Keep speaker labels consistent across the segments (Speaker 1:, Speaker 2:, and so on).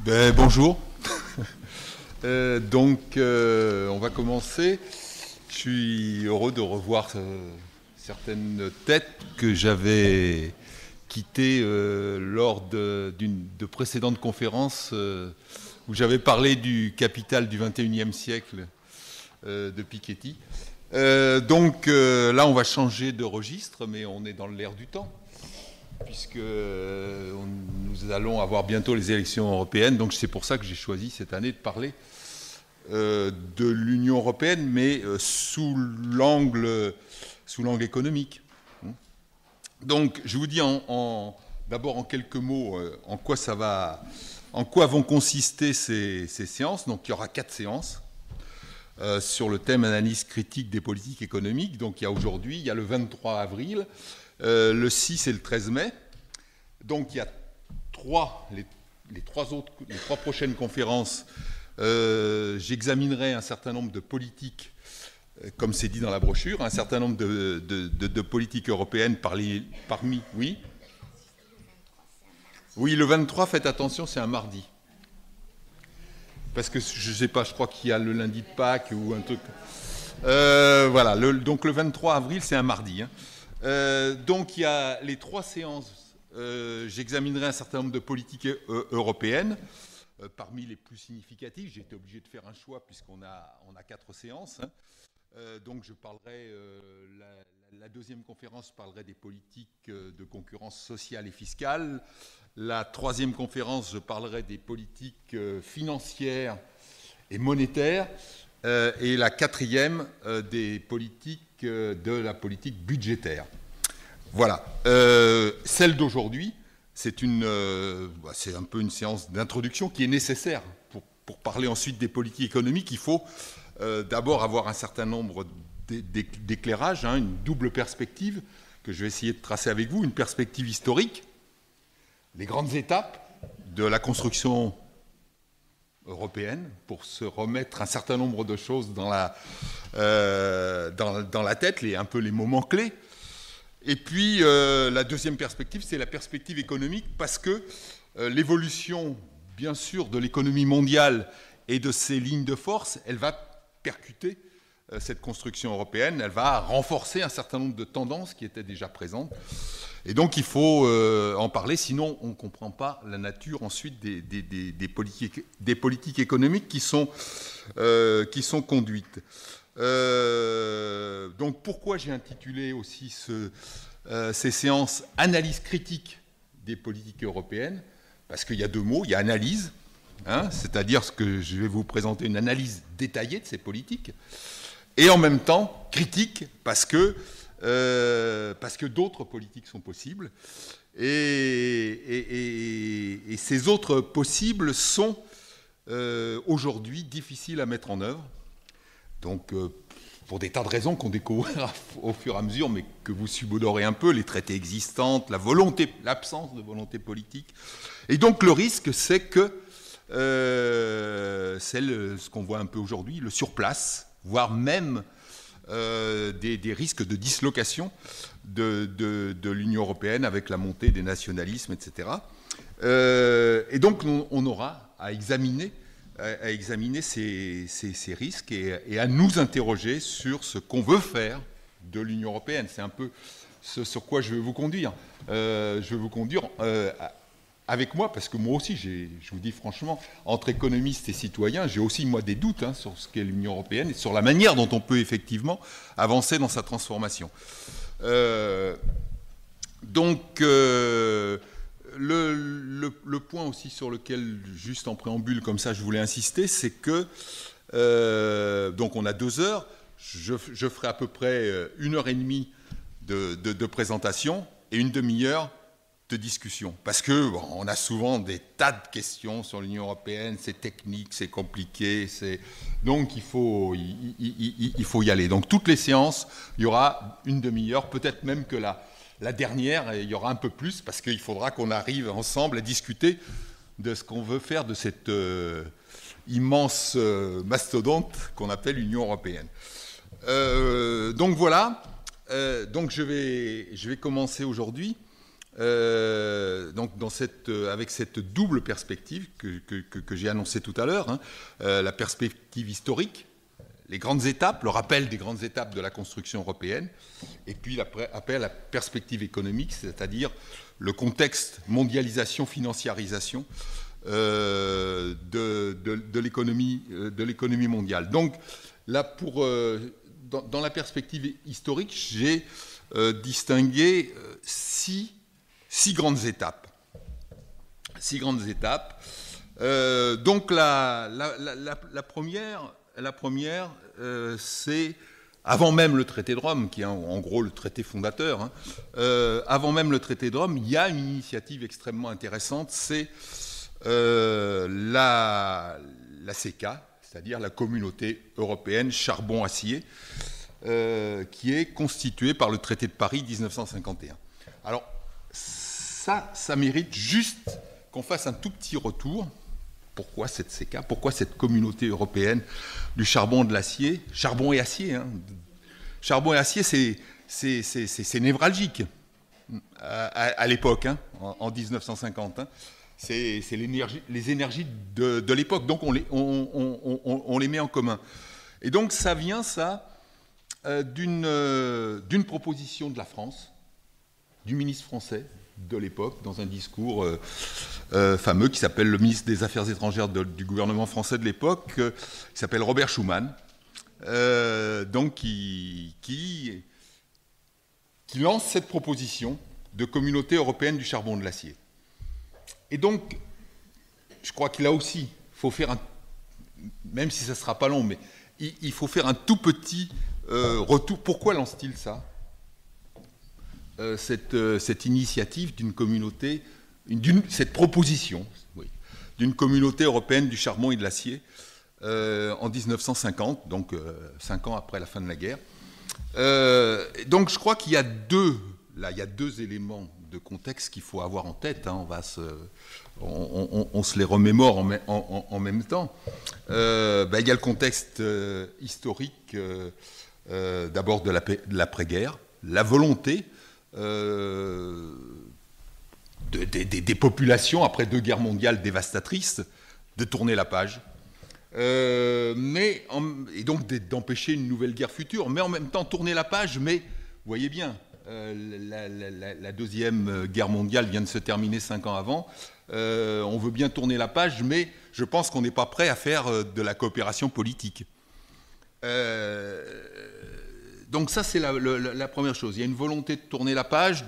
Speaker 1: Bonjour. On va commencer. Je suis heureux de revoir certaines têtes que j'avais quittées lors de précédentes conférences où j'avais parlé du capital du XXIe siècle de Piketty. Là, on va changer de registre, mais on est dans l'air du temps, puisque nous allons avoir bientôt les élections européennes. Donc c'est pour ça que j'ai choisi cette année de parler de l'Union européenne, mais sous l'angle économique. Donc je vous dis d'abord en quelques mots en quoi vont consister ces séances. Donc il y aura 4 séances sur le thème analyse critique des politiques économiques. Donc il y a aujourd'hui, il y a le 23 avril, le 6 et le 13 mai. Donc il y a les trois prochaines conférences. J'examinerai un certain nombre de politiques, comme c'est dit dans la brochure, un certain nombre de politiques européennes parmi. Oui. Oui, le 23, faites attention, c'est un mardi. Parce que je ne sais pas, je crois qu'il y a le lundi de Pâques ou un truc. Voilà, donc le 23 avril, c'est un mardi. Donc il y a les 3 séances. J'examinerai un certain nombre de politiques européennes. Parmi les plus significatives, j'ai été obligé de faire un choix puisqu'on a 4 séances. Donc je parlerai, la deuxième conférence parlerai des politiques de concurrence sociale et fiscale. La troisième conférence, je parlerai des politiques financières et monétaires. Et la quatrième, des politiques de la politique budgétaire. Voilà. Celle d'aujourd'hui, c'est un peu une séance d'introduction qui est nécessaire pour parler ensuite des politiques économiques. Il faut d'abord avoir un certain nombre d'éclairages, une double perspective que je vais essayer de tracer avec vous, une perspective historique, les grandes étapes de la construction européenne pour se remettre un certain nombre de choses dans la tête, un peu les moments clés. Et puis la deuxième perspective, c'est la perspective économique, parce que l'évolution, bien sûr, de l'économie mondiale et de ses lignes de force, elle va percuter cette construction européenne, elle va renforcer un certain nombre de tendances qui étaient déjà présentes. Et donc il faut en parler, sinon on ne comprend pas la nature ensuite des politiques économiques qui sont conduites. Donc pourquoi j'ai intitulé aussi ces séances « Analyse critique des politiques européennes », parce qu'il y a 2 mots, il y a analyse, c'est-à-dire que je vais vous présenter une analyse détaillée de ces politiques, et en même temps critique, parce que d'autres politiques sont possibles, et ces autres possibles sont aujourd'hui difficiles à mettre en œuvre. Donc, pour des tas de raisons qu'on découvrira au fur et à mesure, mais que vous subodorez un peu, les traités existants, l'absence de volonté politique. Et donc, le risque, c'est que ce qu'on voit un peu aujourd'hui, le surplace, voire même des risques de dislocation de l'Union européenne avec la montée des nationalismes, etc. Et donc, on aura à examiner ces risques et à nous interroger sur ce qu'on veut faire de l'Union européenne. C'est un peu ce sur quoi je veux vous conduire. Je veux vous conduire avec moi, parce que moi aussi, je vous dis franchement, entre économistes et citoyens, j'ai aussi, moi, des doutes sur ce qu'est l'Union européenne et sur la manière dont on peut effectivement avancer dans sa transformation. Le point aussi sur lequel, juste en préambule, comme ça, je voulais insister, c'est que, donc on a 2 heures, je ferai à peu près 1h30 de présentation et une demi-heure de discussion. Parce qu'on a souvent des tas de questions sur l'Union européenne, c'est technique, c'est compliqué, donc il faut y aller. Donc toutes les séances, il y aura une demi-heure, peut-être même que la dernière, il y aura un peu plus, parce qu'il faudra qu'on arrive ensemble à discuter de ce qu'on veut faire de cette immense mastodonte qu'on appelle l'Union européenne. Donc voilà, donc je vais commencer aujourd'hui donc avec cette double perspective que j'ai annoncée tout à l'heure, hein, la perspective historique, les grandes étapes, le rappel des grandes étapes de la construction européenne, et puis après la perspective économique, c'est-à-dire le contexte mondialisation, financiarisation de l'économie mondiale. Donc là, dans la perspective historique, j'ai distingué six grandes étapes. Six grandes étapes. Donc la première, c'est avant même le traité de Rome, qui est en gros le traité fondateur, hein, avant même le traité de Rome, il y a une initiative extrêmement intéressante, c'est la CECA, c'est-à-dire la Communauté européenne charbon-acier, qui est constituée par le traité de Paris 1951. Alors, ça mérite juste qu'on fasse un tout petit retour. Pourquoi cette CECA? Pourquoi cette communauté européenne du charbon et de l'acier? Charbon et acier, hein. Charbon et acier, c'est névralgique à l'époque, hein, en 1950. Hein. C'est les énergies de l'époque, donc on les met en commun. Et donc ça vient, d'une proposition de la France, du ministre français de l'époque, dans un discours fameux qui s'appelle le ministre des Affaires étrangères du gouvernement français de l'époque, qui s'appelle Robert Schuman, donc qui lance cette proposition de communauté européenne du charbon et de l'acier. Et donc, je crois que là aussi, il faut faire même si ça ne sera pas long, mais il faut faire un tout petit retour. Pourquoi lance-t-il ça? Cette initiative d'une communauté, cette proposition, oui, d'une communauté européenne du charbon et de l'acier en 1950, donc 5 ans après la fin de la guerre. Donc je crois qu'il y a deux éléments de contexte qu'il faut avoir en tête. Hein, on se les remémore en même temps. Il y a le contexte historique d'abord de l'après-guerre, la volonté des populations, après 2 guerres mondiales dévastatrices, de tourner la page, et donc d'empêcher une nouvelle guerre future, mais en même temps tourner la page, mais vous voyez bien, la Deuxième Guerre mondiale vient de se terminer 5 ans avant, on veut bien tourner la page, mais je pense qu'on n'est pas prêt à faire de la coopération politique. Donc ça, c'est la première chose. Il y a une volonté de tourner la page,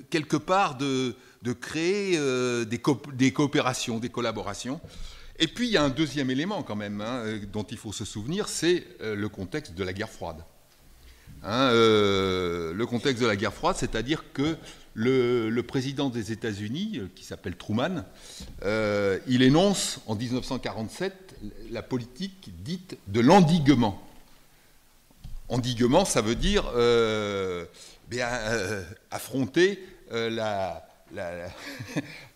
Speaker 1: quelque part de créer des coopérations, des collaborations. Et puis, il y a un deuxième élément quand même, hein, dont il faut se souvenir, c'est le contexte de la guerre froide. Hein, le contexte de la guerre froide, c'est-à-dire que le président des États-Unis, qui s'appelle Truman, il énonce en 1947 la politique dite de l'endiguement. Endiguement, ça veut dire affronter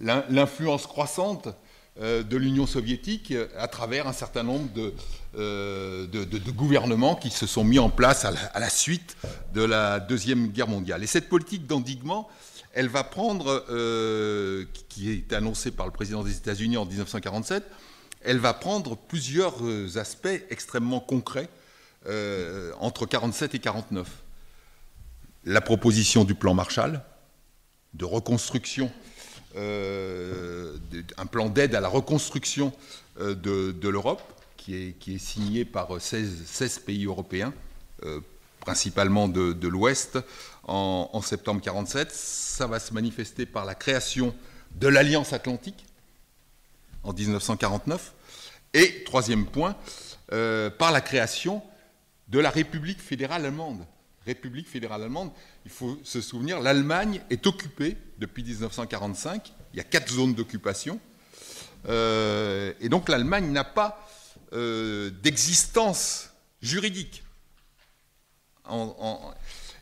Speaker 1: l'influence croissante de l'Union soviétique à travers un certain nombre de gouvernements qui se sont mis en place à la suite de la Deuxième Guerre mondiale. Et cette politique d'endiguement, elle va prendre, qui est annoncée par le président des États-Unis en 1947, elle va prendre plusieurs aspects extrêmement concrets entre 1947 et 1949. La proposition du plan Marshall, de reconstruction, un plan d'aide à la reconstruction de l'Europe, qui est signé par 16 pays européens, principalement de l'Ouest, en septembre 1947. Ça va se manifester par la création de l'Alliance Atlantique en 1949. Et, troisième point, par la création de la République fédérale allemande. République fédérale allemande, il faut se souvenir, l'Allemagne est occupée depuis 1945, il y a 4 zones d'occupation, et donc l'Allemagne n'a pas d'existence juridique.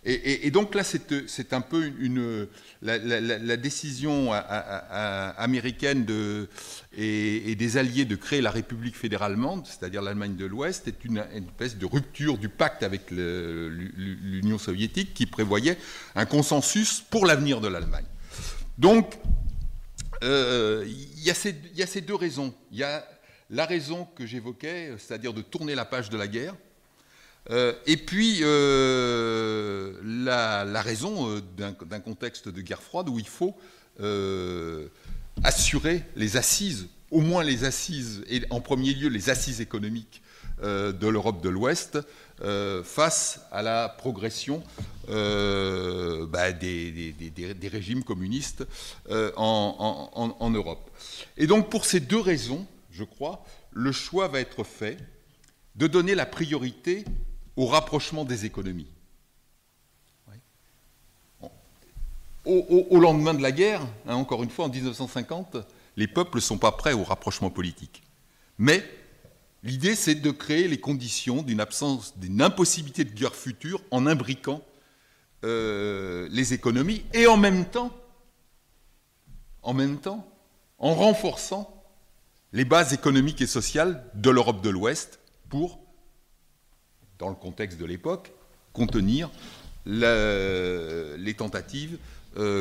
Speaker 1: Et donc là, c'est un peu la décision américaine et des alliés de créer la République fédérale allemande, c'est-à-dire l'Allemagne de l'Ouest, est une espèce de rupture du pacte avec l'Union soviétique qui prévoyait un consensus pour l'avenir de l'Allemagne. Donc, il y a ces deux raisons. Il y a la raison que j'évoquais, c'est-à-dire de tourner la page de la guerre, et puis la raison d'un contexte de guerre froide où il faut assurer les assises, au moins les assises, et en premier lieu les assises économiques de l'Europe de l'Ouest face à la progression des régimes communistes en Europe. Et donc pour ces deux raisons, je crois, le choix va être fait de donner la priorité au rapprochement des économies. Au lendemain de la guerre, encore une fois, en 1950, les peuples ne sont pas prêts au rapprochement politique. Mais l'idée, c'est de créer les conditions d'une impossibilité de guerre future en imbriquant les économies et en même temps, en renforçant les bases économiques et sociales de l'Europe de l'Ouest pour, dans le contexte de l'époque, contenir les tentatives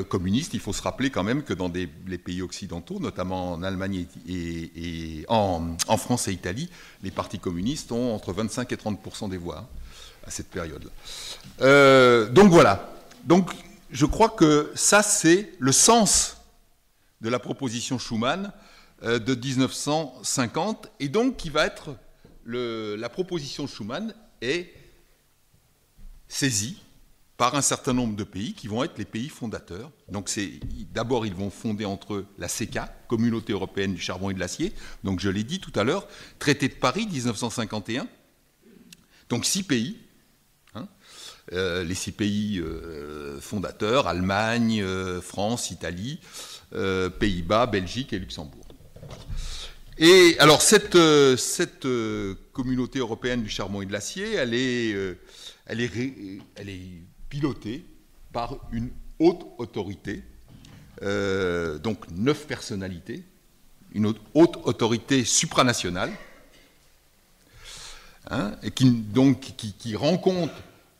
Speaker 1: communistes. Il faut se rappeler quand même que dans les pays occidentaux, notamment en Allemagne et en France et Italie, les partis communistes ont entre 25 et 30% des voix à cette période-là. Donc voilà. Donc je crois que ça, c'est le sens de la proposition Schuman de 1950, et donc qui va être la proposition Schuman est saisie par un certain nombre de pays qui vont être les pays fondateurs. Donc d'abord, ils vont fonder entre eux la CECA, Communauté européenne du charbon et de l'acier. Donc je l'ai dit tout à l'heure, traité de Paris 1951. Donc 6 pays, les 6 pays fondateurs, Allemagne, France, Italie, Pays-Bas, Belgique et Luxembourg. Et alors cette communauté européenne du charbon et de l'acier, elle est pilotée par une haute autorité, donc 9 personnalités, une haute autorité supranationale, et qui rend compte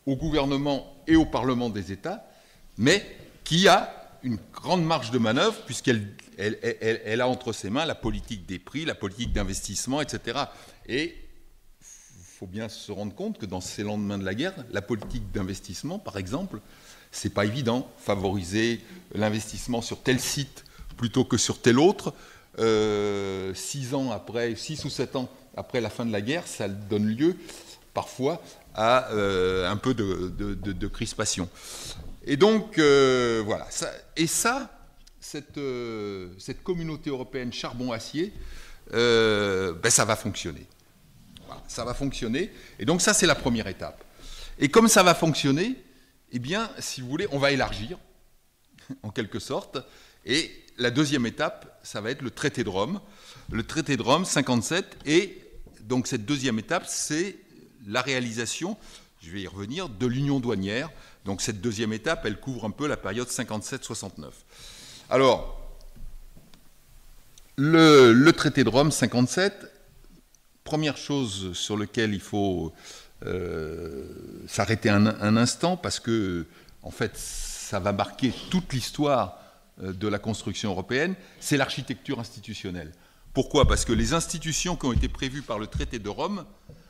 Speaker 1: au gouvernement et au Parlement des États, mais qui a une grande marge de manœuvre, puisqu'elle a entre ses mains la politique des prix, la politique d'investissement, etc. Et il faut bien se rendre compte que dans ces lendemains de la guerre, la politique d'investissement, par exemple, c'est pas évident. Favoriser l'investissement sur tel site plutôt que sur tel autre, 6 ou 7 ans après la fin de la guerre, ça donne lieu parfois à un peu de crispation. Et donc, voilà. Cette communauté européenne charbon-acier, ça va fonctionner. Voilà, ça va fonctionner. Et donc, ça, c'est la première étape. Et comme ça va fonctionner, eh bien, si vous voulez, on va élargir, en quelque sorte. Et la deuxième étape, ça va être le traité de Rome. Le traité de Rome, 57. Et donc, cette deuxième étape, c'est la réalisation, je vais y revenir, de l'union douanière. Donc cette deuxième étape, elle couvre un peu la période 57-69. Alors, le traité de Rome 57, première chose sur laquelle il faut s'arrêter un instant, parce que, en fait, ça va marquer toute l'histoire de la construction européenne, c'est l'architecture institutionnelle. Pourquoi ? Parce que les institutions qui ont été prévues par le traité de Rome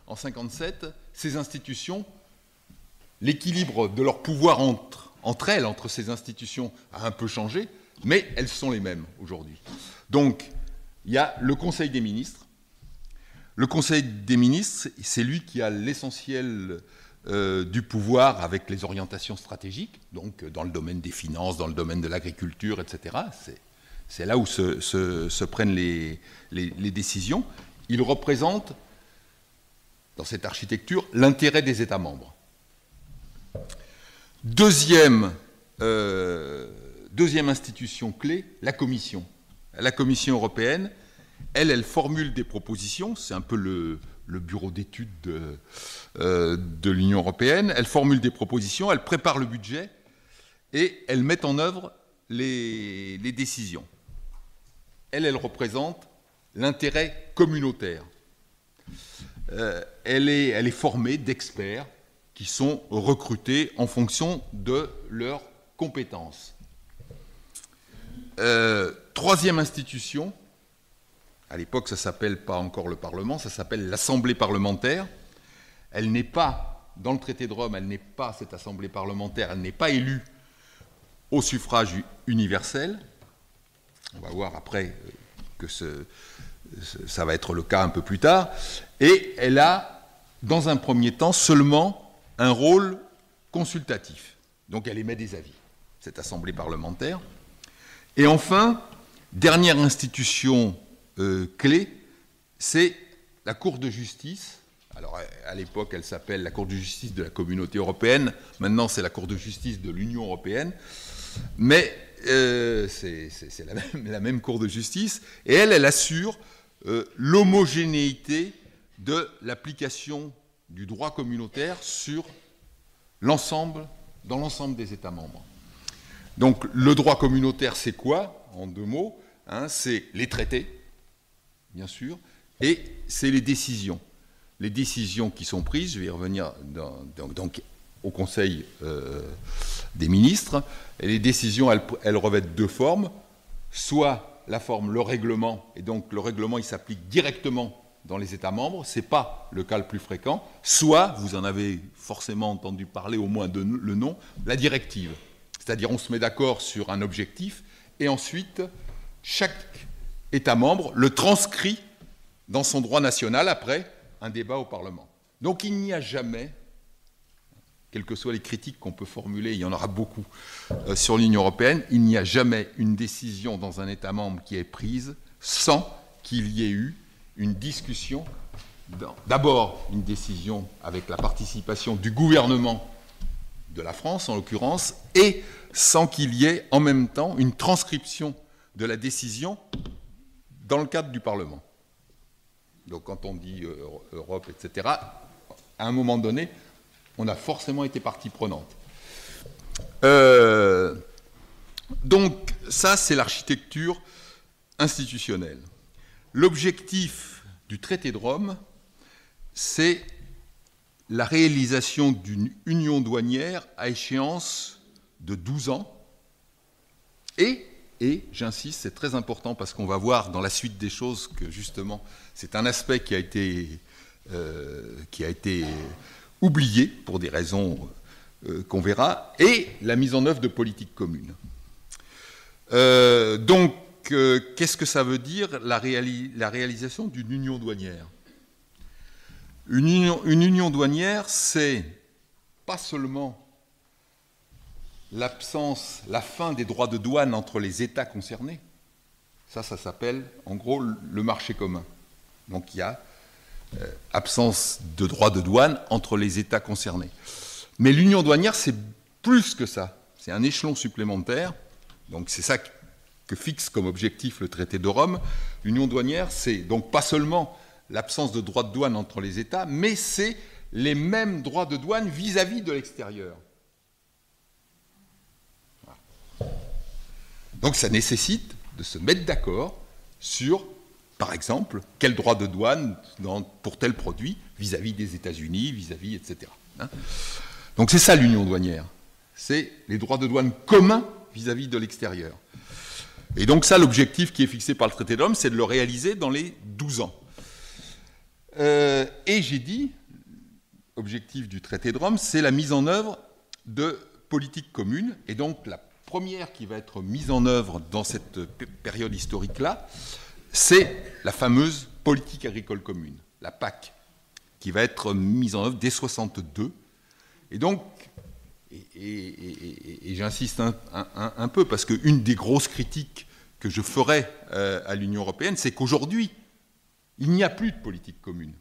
Speaker 1: en 57, ces institutions, l'équilibre de leur pouvoir entre elles, entre ces institutions, a un peu changé, mais elles sont les mêmes aujourd'hui. Donc, il y a le Conseil des ministres. Le Conseil des ministres, c'est lui qui a l'essentiel du pouvoir avec les orientations stratégiques, donc dans le domaine des finances, dans le domaine de l'agriculture, etc. C'est là où se prennent les décisions. Il représente, dans cette architecture, l'intérêt des États membres. Deuxième institution clé, la Commission. La Commission européenne, elle formule des propositions, c'est un peu le bureau d'études de l'Union européenne. Elles formulent des propositions, elles préparent le budget et elles mettent en œuvre les décisions. Elle représente l'intérêt communautaire. Elle est formée d'experts qui sont recrutés en fonction de leurs compétences. Troisième institution, à l'époque ça ne s'appelle pas encore le Parlement, ça s'appelle l'Assemblée parlementaire. Elle n'est pas, dans le traité de Rome, elle n'est pas, cette Assemblée parlementaire, elle n'est pas élue au suffrage universel. On va voir après que ça va être le cas un peu plus tard. Et elle a, dans un premier temps, seulement un rôle consultatif. Donc elle émet des avis, cette Assemblée parlementaire. Et enfin, dernière institution clé, c'est la Cour de justice. Alors à l'époque, elle s'appelle la Cour de justice de la Communauté européenne. Maintenant, c'est la Cour de justice de l'Union européenne. Mais c'est la même Cour de justice. Et elle assure l'homogénéité de l'application du droit communautaire dans l'ensemble des États membres. Donc le droit communautaire, c'est quoi, en deux mots, c'est les traités, bien sûr, et c'est les décisions. Les décisions qui sont prises, je vais y revenir donc au Conseil des ministres, et les décisions, elles revêtent deux formes, soit la forme, le règlement, et donc le règlement, il s'applique directement dans les États membres, ce n'est pas le cas le plus fréquent, soit, vous en avez forcément entendu parler, au moins le nom, la directive. C'est-à-dire on se met d'accord sur un objectif, et ensuite, chaque État membre le transcrit dans son droit national après un débat au Parlement. Donc il n'y a jamais, quelles que soient les critiques qu'on peut formuler, il y en aura beaucoup sur l'Union européenne, il n'y a jamais une décision dans un État membre qui est prise sans qu'il y ait eu une discussion, d'abord une décision avec la participation du gouvernement de la France en l'occurrence, et sans qu'il y ait en même temps une transcription de la décision dans le cadre du Parlement. Donc quand on dit Europe, etc., à un moment donné, on a forcément été partie prenante. Donc ça, c'est l'architecture institutionnelle. L'objectif du traité de Rome, c'est la réalisation d'une union douanière à échéance de 12 ans. Et j'insiste, c'est très important parce qu'on va voir dans la suite des choses que justement, c'est un aspect qui a été oublié pour des raisons qu'on verra, et la mise en œuvre de politiques communes. Donc, qu'est-ce que ça veut dire la réalisation d'une union douanière ? Une union douanière, c'est pas seulement la fin des droits de douane entre les États concernés. Ça s'appelle en gros le marché commun. Donc il y a absence de droits de douane entre les États concernés. Mais l'union douanière, c'est plus que ça. C'est un échelon supplémentaire. Donc c'est ça que fixe comme objectif le traité de Rome. L'union douanière, c'est donc pas seulement l'absence de droits de douane entre les États, mais c'est les mêmes droits de douane vis-à-vis de l'extérieur. Voilà. Donc ça nécessite de se mettre d'accord sur, par exemple, quel droit de douane pour tel produit vis-à-vis des États-Unis, vis-à-vis, etc. Donc c'est ça l'union douanière. C'est les droits de douane communs vis-à-vis de l'extérieur. Et donc ça, l'objectif qui est fixé par le traité de Rome, c'est de le réaliser dans les 12 ans. Et j'ai dit, objectif du traité de Rome, c'est la mise en œuvre de politiques communes. Et donc la première qui va être mise en œuvre dans cette période historique-là, c'est la fameuse politique agricole commune, la PAC, qui va être mise en œuvre dès 1962. Et donc, et j'insiste un peu, parce qu'une des grosses critiques que je ferai à l'Union européenne, c'est qu'aujourd'hui, il n'y a plus de politique commune.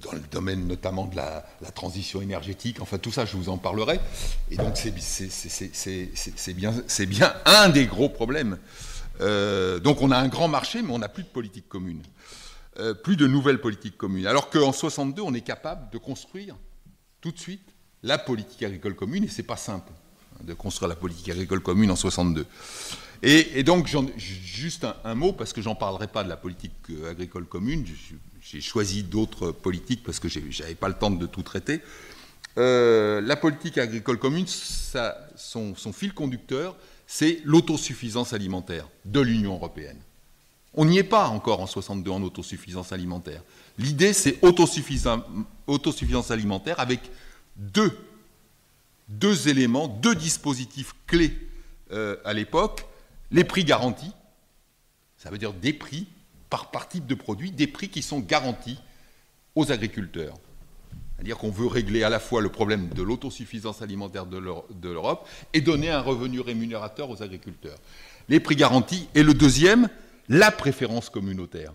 Speaker 1: Dans le domaine notamment de la transition énergétique, enfin tout ça, je vous en parlerai. Et donc c'est bien un des gros problèmes. Donc on a un grand marché, mais on n'a plus de politique commune. plus de nouvelles politiques communes. Alors qu'en 62, on est capable de construire tout de suite la politique agricole commune, et c'est pas simple de construire la politique agricole commune en 62. Et donc, juste un mot, parce que j'en parlerai pas de la politique agricole commune, j'ai choisi d'autres politiques parce que j'avais pas le temps de tout traiter. La politique agricole commune, son fil conducteur, c'est l'autosuffisance alimentaire de l'Union européenne. On n'y est pas encore en 62 en autosuffisance alimentaire. L'idée, c'est autosuffisance alimentaire avec deux éléments, deux dispositifs clés à l'époque. Les prix garantis, ça veut dire des prix par type de produit, des prix qui sont garantis aux agriculteurs. C'est-à-dire qu'on veut régler à la fois le problème de l'autosuffisance alimentaire de l'Europe et donner un revenu rémunérateur aux agriculteurs. Les prix garantis. Et le deuxième, la préférence communautaire.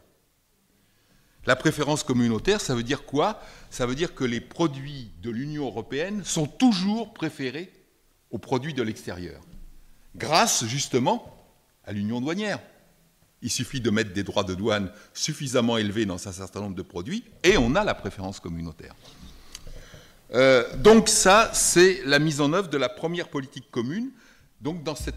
Speaker 1: La préférence communautaire, ça veut dire quoi? Ça veut dire que les produits de l'Union européenne sont toujours préférés aux produits de l'extérieur. Grâce, justement, à l'union douanière. Il suffit de mettre des droits de douane suffisamment élevés dans un certain nombre de produits et on a la préférence communautaire. Donc ça, c'est la mise en œuvre de la première politique commune. Donc dans cette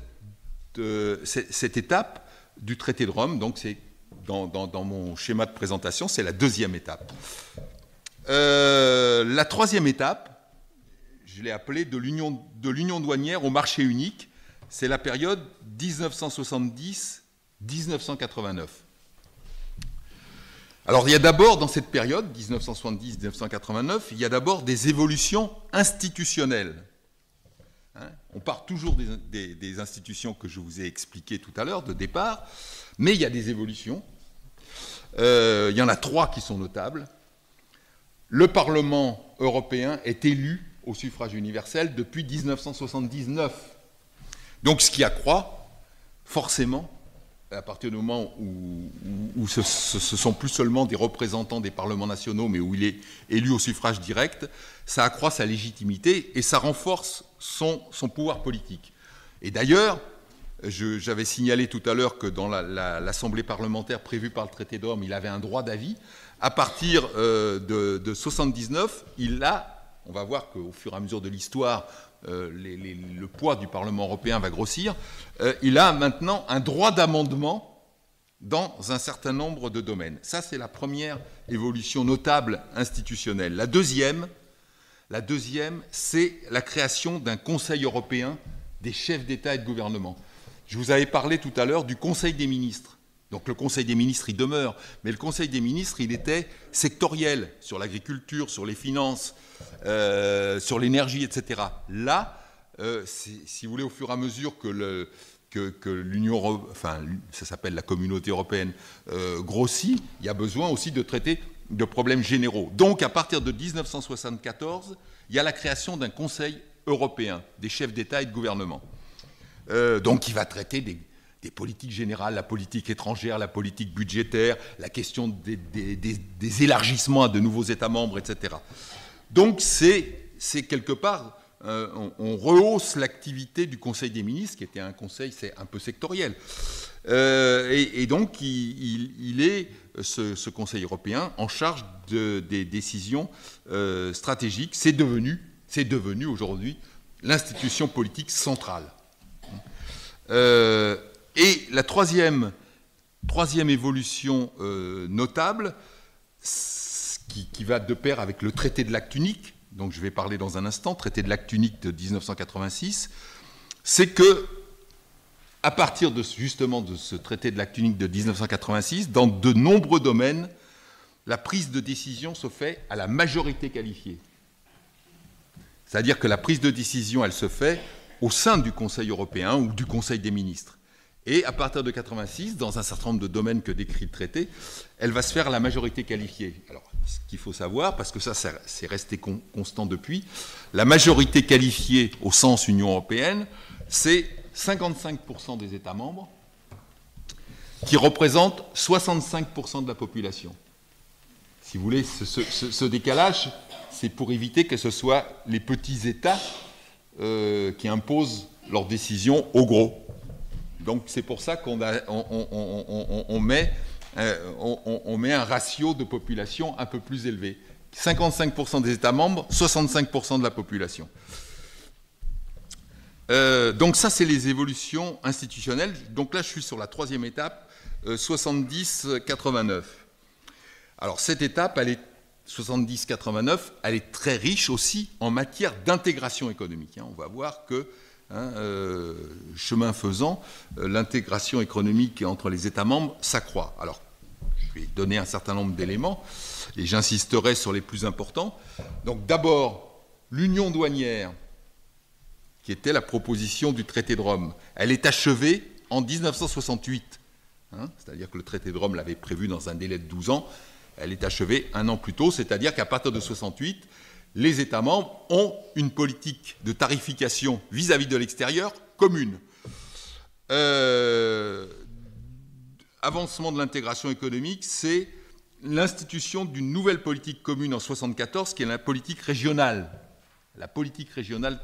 Speaker 1: étape du traité de Rome, donc c'est dans mon schéma de présentation, c'est la deuxième étape. La troisième étape, je l'ai appelée de l'union douanière au marché unique. C'est la période 1970-1989. Alors, il y a d'abord, dans cette période, 1970-1989, il y a d'abord des évolutions institutionnelles. On part toujours des institutions que je vous ai expliquées tout à l'heure, de départ, mais il y a des évolutions. Il y en a trois qui sont notables. Le Parlement européen est élu au suffrage universel depuis 1979. Donc ce qui accroît, forcément, à partir du moment où ce sont plus seulement des représentants des parlements nationaux, mais où il est élu au suffrage direct, ça accroît sa légitimité et ça renforce son pouvoir politique. Et d'ailleurs, j'avais signalé tout à l'heure que dans l'Assemblée parlementaire prévue par le traité de Rome, il avait un droit d'avis. À partir de 79, on va voir qu'au fur et à mesure de l'histoire, le poids du Parlement européen va grossir, il a maintenant un droit d'amendement dans un certain nombre de domaines. Ça, c'est la première évolution notable institutionnelle. La deuxième, c'est la création d'un Conseil européen des chefs d'État et de gouvernement. Je vous avais parlé tout à l'heure du Conseil des ministres. Donc le Conseil des ministres, il demeure, mais le Conseil des ministres, il était sectoriel sur l'agriculture, sur les finances, sur l'énergie, etc. Là, si vous voulez, au fur et à mesure que l'Union, enfin, ça s'appelle la communauté européenne, grossit, il y a besoin aussi de traiter de problèmes généraux. Donc, à partir de 1974, il y a la création d'un Conseil européen des chefs d'État et de gouvernement. Donc, qui va traiter des politiques générales, la politique étrangère, la politique budgétaire, la question des élargissements à de nouveaux États membres, etc. Donc, c'est quelque part, on rehausse l'activité du Conseil des ministres, qui était un conseil un peu sectoriel. Et donc, il est, ce Conseil européen, en charge des décisions stratégiques. C'est devenu aujourd'hui l'institution politique centrale. Et la troisième évolution notable, qui va de pair avec le traité de l'acte unique, donc je vais parler dans un instant, traité de l'acte unique de 1986, c'est que, à partir justement de ce traité de l'acte unique de 1986, dans de nombreux domaines, la prise de décision se fait à la majorité qualifiée. C'est-à-dire que la prise de décision, elle se fait au sein du Conseil européen ou du Conseil des ministres. Et à partir de 1986, dans un certain nombre de domaines que décrit le traité, elle va se faire à la majorité qualifiée. Alors, ce qu'il faut savoir, parce que ça c'est resté constant depuis, la majorité qualifiée au sens Union européenne, c'est 55% des États membres qui représentent 65% de la population. Si vous voulez, ce décalage, c'est pour éviter que ce soit les petits États qui imposent leurs décisions aux gros. Donc c'est pour ça qu'on met on met un ratio de population un peu plus élevé. 55% des États membres, 65% de la population. Donc ça, c'est les évolutions institutionnelles. Donc là, je suis sur la troisième étape, 70-89. Alors cette étape, elle est 70-89, elle est très riche aussi en matière d'intégration économique. On va voir que, chemin faisant, l'intégration économique entre les États membres s'accroît. Alors, je vais donner un certain nombre d'éléments et j'insisterai sur les plus importants. Donc d'abord, l'union douanière, qui était la proposition du traité de Rome, elle est achevée en 1968. C'est-à-dire que le traité de Rome l'avait prévu dans un délai de 12 ans. Elle est achevée un an plus tôt, c'est-à-dire qu'à partir de 68, les États membres ont une politique de tarification vis-à-vis de l'extérieur commune. Avancement de l'intégration économique, c'est l'institution d'une nouvelle politique commune en 1974, qui est la politique régionale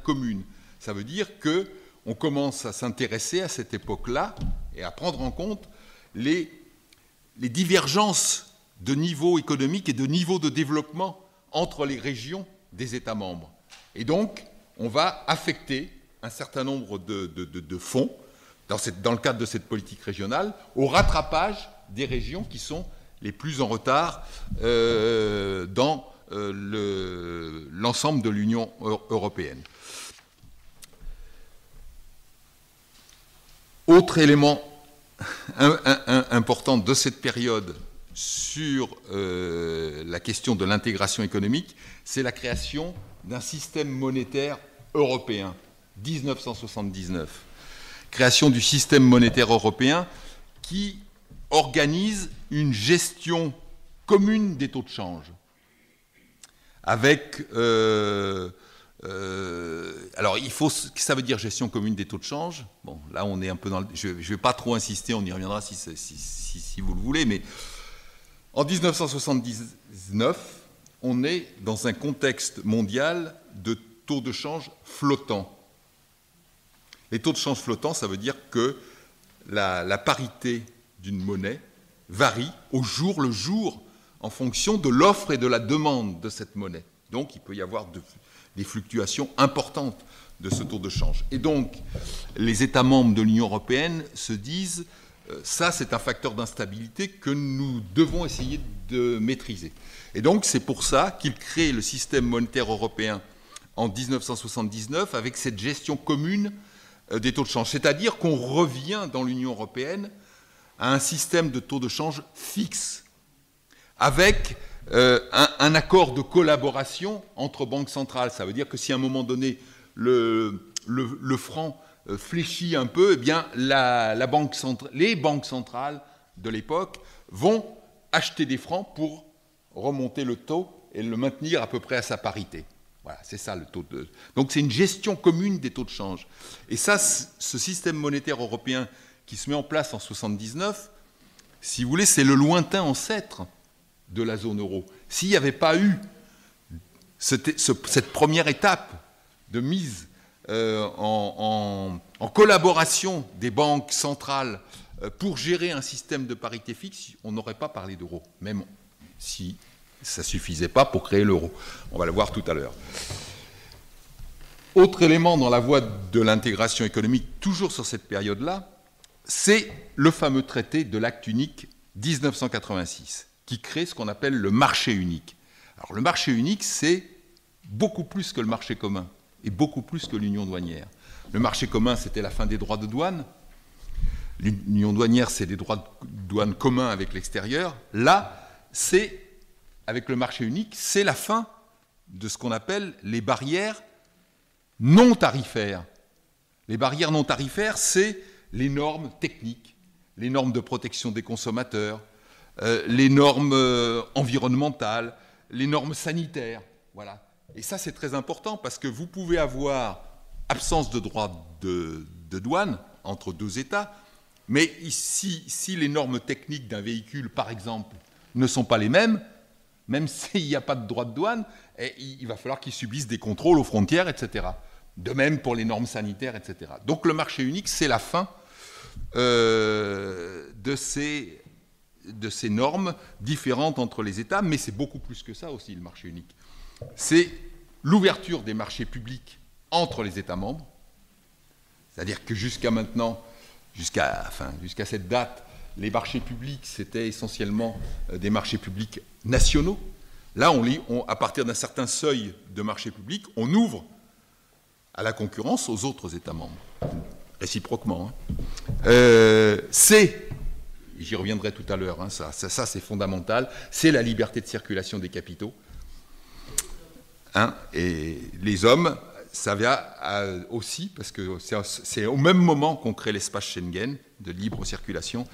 Speaker 1: commune. Ça veut dire qu'on commence à s'intéresser à cette époque-là et à prendre en compte les divergences de niveau économique et de niveau de développement entre les régions des États membres. Et donc, on va affecter un certain nombre de fonds, dans le cadre de cette politique régionale, au rattrapage des régions qui sont les plus en retard dans l'ensemble de l'Union européenne. Autre élément important de cette période sur la question de l'intégration économique, c'est la création d'un système monétaire européen, 1979. Création du système monétaire européen qui organise une gestion commune des taux de change. Avec... alors, ça veut dire gestion commune des taux de change. Bon, là, on est un peu dans le... Je ne vais pas trop insister, on y reviendra si vous le voulez, mais en 1979, on est dans un contexte mondial de taux de change flottants. Les taux de change flottants, ça veut dire que la parité d'une monnaie varie au jour le jour en fonction de l'offre et de la demande de cette monnaie. Donc, il peut y avoir des fluctuations importantes de ce taux de change. Et donc, les États membres de l'Union européenne se disent ça, c'est un facteur d'instabilité que nous devons essayer de maîtriser. Et donc, c'est pour ça qu'ils créent le système monétaire européen en 1979 avec cette gestion commune des taux de change. C'est-à-dire qu'on revient dans l'Union européenne à un système de taux de change fixe, avec un accord de collaboration entre banques centrales. Ça veut dire que si à un moment donné, le franc fléchit un peu, eh bien, les banques centrales de l'époque vont acheter des francs pour remonter le taux et le maintenir à peu près à sa parité. Voilà, c'est ça le taux de... Donc c'est une gestion commune des taux de change. Et ça, ce système monétaire européen qui se met en place en 1979, si vous voulez, c'est le lointain ancêtre de la zone euro. S'il n'y avait pas eu cette première étape de mise en collaboration des banques centrales pour gérer un système de parité fixe, on n'aurait pas parlé d'euro, même si ça ne suffisait pas pour créer l'euro. On va le voir tout à l'heure. Autre élément dans la voie de l'intégration économique, toujours sur cette période-là, c'est le fameux traité de l'acte unique 1986, qui crée ce qu'on appelle le marché unique. Alors le marché unique, c'est beaucoup plus que le marché commun, et beaucoup plus que l'union douanière. Le marché commun, c'était la fin des droits de douane. L'union douanière, c'est des droits de douane communs avec l'extérieur. Là, c'est, avec le marché unique, c'est la fin de ce qu'on appelle les barrières non tarifaires. Les barrières non tarifaires, c'est les normes techniques, les normes de protection des consommateurs, les normes environnementales, les normes sanitaires. Voilà. Et ça, c'est très important parce que vous pouvez avoir absence de droit de douane entre deux États, mais si les normes techniques d'un véhicule, par exemple, ne sont pas les mêmes, même s'il n'y a pas de droit de douane, il va falloir qu'ils subissent des contrôles aux frontières, etc. De même pour les normes sanitaires, etc. Donc le marché unique, c'est la fin de ces ces normes différentes entre les États, mais c'est beaucoup plus que ça aussi, le marché unique. C'est l'ouverture des marchés publics entre les États membres, c'est-à-dire que jusqu'à maintenant, jusqu'à cette date, les marchés publics, c'était essentiellement des marchés publics nationaux. Là, à partir d'un certain seuil de marchés publics, on ouvre à la concurrence aux autres États membres, réciproquement. J'y reviendrai tout à l'heure, ça c'est fondamental, c'est la liberté de circulation des capitaux. Et les hommes, ça vient aussi, parce que c'est au même moment qu'on crée l'espace Schengen de libre circulation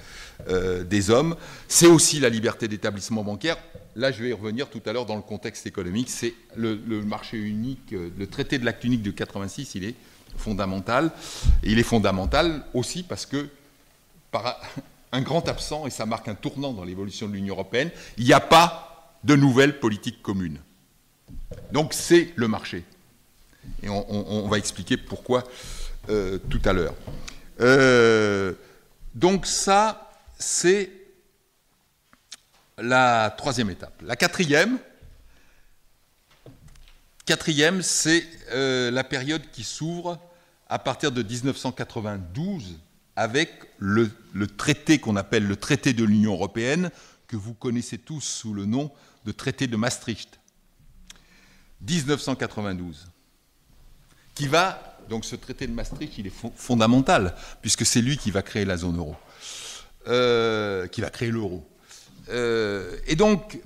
Speaker 1: des hommes, c'est aussi la liberté d'établissement bancaire. Là, je vais y revenir tout à l'heure dans le contexte économique, c'est le marché unique, le traité de l'acte unique de 86, il est fondamental. Et il est fondamental aussi parce que, par un grand absent, et ça marque un tournant dans l'évolution de l'Union européenne, il n'y a pas de nouvelle politique commune. Donc c'est le marché. Et on va expliquer pourquoi tout à l'heure. Donc ça, c'est la troisième étape. La quatrième, c'est la période qui s'ouvre à partir de 1992 avec le traité qu'on appelle le traité de l'Union européenne, que vous connaissez tous sous le nom de traité de Maastricht. 1992. Donc ce traité de Maastricht, il est fondamental, puisque c'est lui qui va créer la zone euro, qui va créer l'euro. Et donc,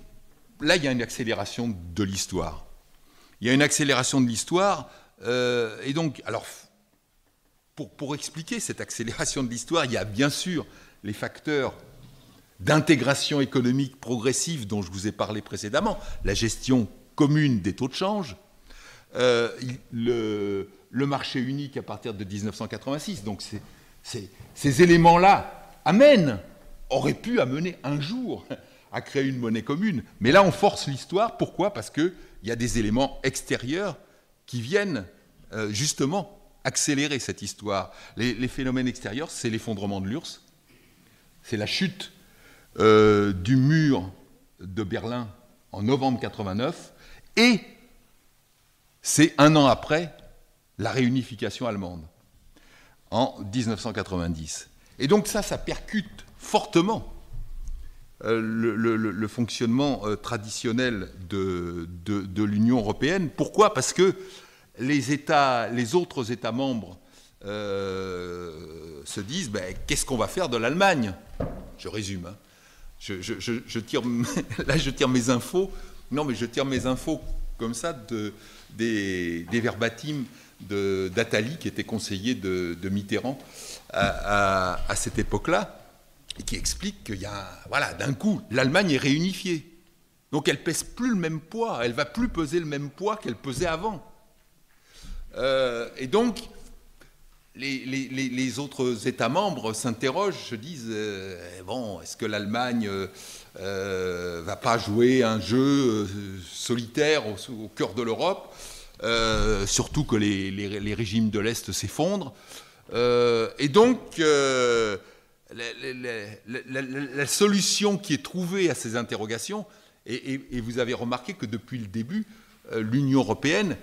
Speaker 1: là, il y a une accélération de l'histoire. Il y a une accélération de l'histoire, et donc, alors, pour expliquer cette accélération de l'histoire, il y a bien sûr les facteurs d'intégration économique progressive dont je vous ai parlé précédemment, la gestion commune des taux de change, le marché unique à partir de 1986. Donc ces éléments-là auraient pu amener un jour à créer une monnaie commune. Mais là, on force l'histoire. Pourquoi ? Parce qu'il y a des éléments extérieurs qui viennent justement accélérer cette histoire. Les phénomènes extérieurs, c'est l'effondrement de l'URSS, c'est la chute du mur de Berlin en novembre 89, et c'est un an après la réunification allemande, en 1990. Et donc ça percute fortement le fonctionnement traditionnel de l'Union européenne. Pourquoi ? Parce que les autres États membres se disent qu'est-ce qu'on va faire de l'Allemagne ? Je résume. Je tire mes infos. Non, mais je tire mes infos comme ça des verbatim d'Attali, qui était conseiller de Mitterrand à cette époque-là, et qui explique qu'il y a, d'un coup, l'Allemagne est réunifiée. Donc elle pèse plus le même poids, elle va plus peser le même poids qu'elle pesait avant. Et donc, les autres États membres s'interrogent, se disent est-ce que l'Allemagne va pas jouer un jeu solitaire au cœur de l'Europe, surtout que les régimes de l'Est s'effondrent. Et donc, la solution qui est trouvée à ces interrogations, et vous avez remarqué que depuis le début, l'Union européenne,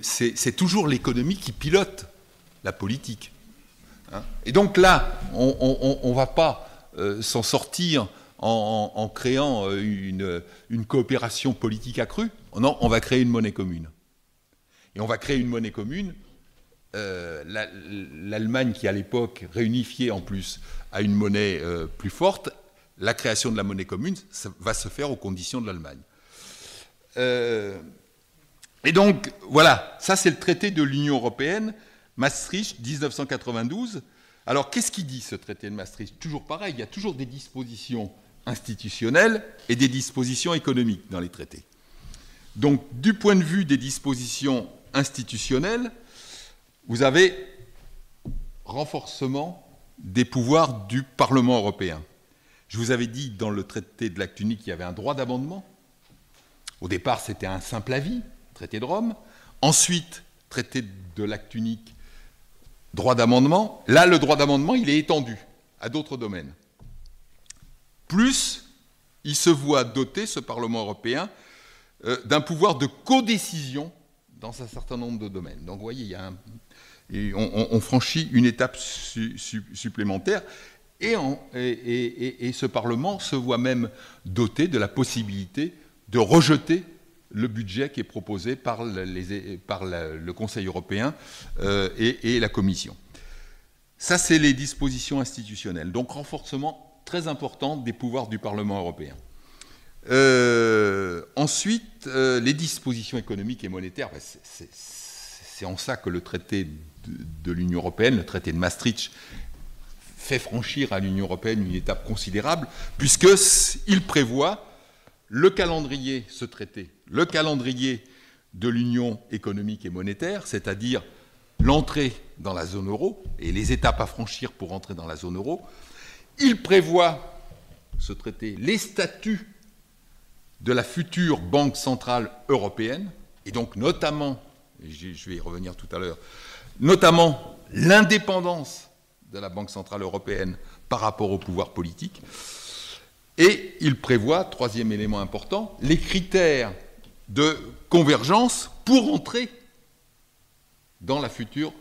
Speaker 1: c'est toujours l'économie qui pilote la politique. Et donc là, on ne va pas s'en sortir en créant une coopération politique accrue. Non, on va créer une monnaie commune. Et on va créer une monnaie commune. L'Allemagne, qui à l'époque réunifiée en plus à une monnaie plus forte, la création de la monnaie commune, ça va se faire aux conditions de l'Allemagne. Et donc, voilà, ça c'est le traité de l'Union européenne, Maastricht, 1992. Alors, qu'est-ce qu'il dit, ce traité de Maastricht ? Toujours pareil, il y a toujours des dispositions institutionnelles et des dispositions économiques dans les traités. Donc, du point de vue des dispositions institutionnelles, vous avez renforcement des pouvoirs du Parlement européen. Je vous avais dit, dans le traité de l'acte unique, qu'il y avait un droit d'amendement. Au départ, c'était un simple avis, traité de Rome. Ensuite, traité de l'acte unique, droit d'amendement. Là, le droit d'amendement, il est étendu à d'autres domaines. plus il se voit doté, ce Parlement européen, d'un pouvoir de codécision dans un certain nombre de domaines. Donc vous voyez, on franchit une étape supplémentaire, et ce Parlement se voit même doté de la possibilité de rejeter le budget qui est proposé par le Conseil européen et la Commission. Ça, c'est les dispositions institutionnelles. Donc, renforcement très important des pouvoirs du Parlement européen. Ensuite, les dispositions économiques et monétaires, c'est en ça que le traité de l'Union européenne, le traité de Maastricht, fait franchir à l'Union européenne une étape considérable, puisqu'il prévoit le calendrier, ce traité, le calendrier de l'Union économique et monétaire, c'est-à-dire l'entrée dans la zone euro et les étapes à franchir pour entrer dans la zone euro. Il prévoit, ce traité, les statuts de la future Banque centrale européenne, et donc notamment, je vais y revenir tout à l'heure, notamment l'indépendance de la Banque centrale européenne par rapport au pouvoir politique. Et il prévoit, troisième élément important, les critères de convergence pour entrer dans la future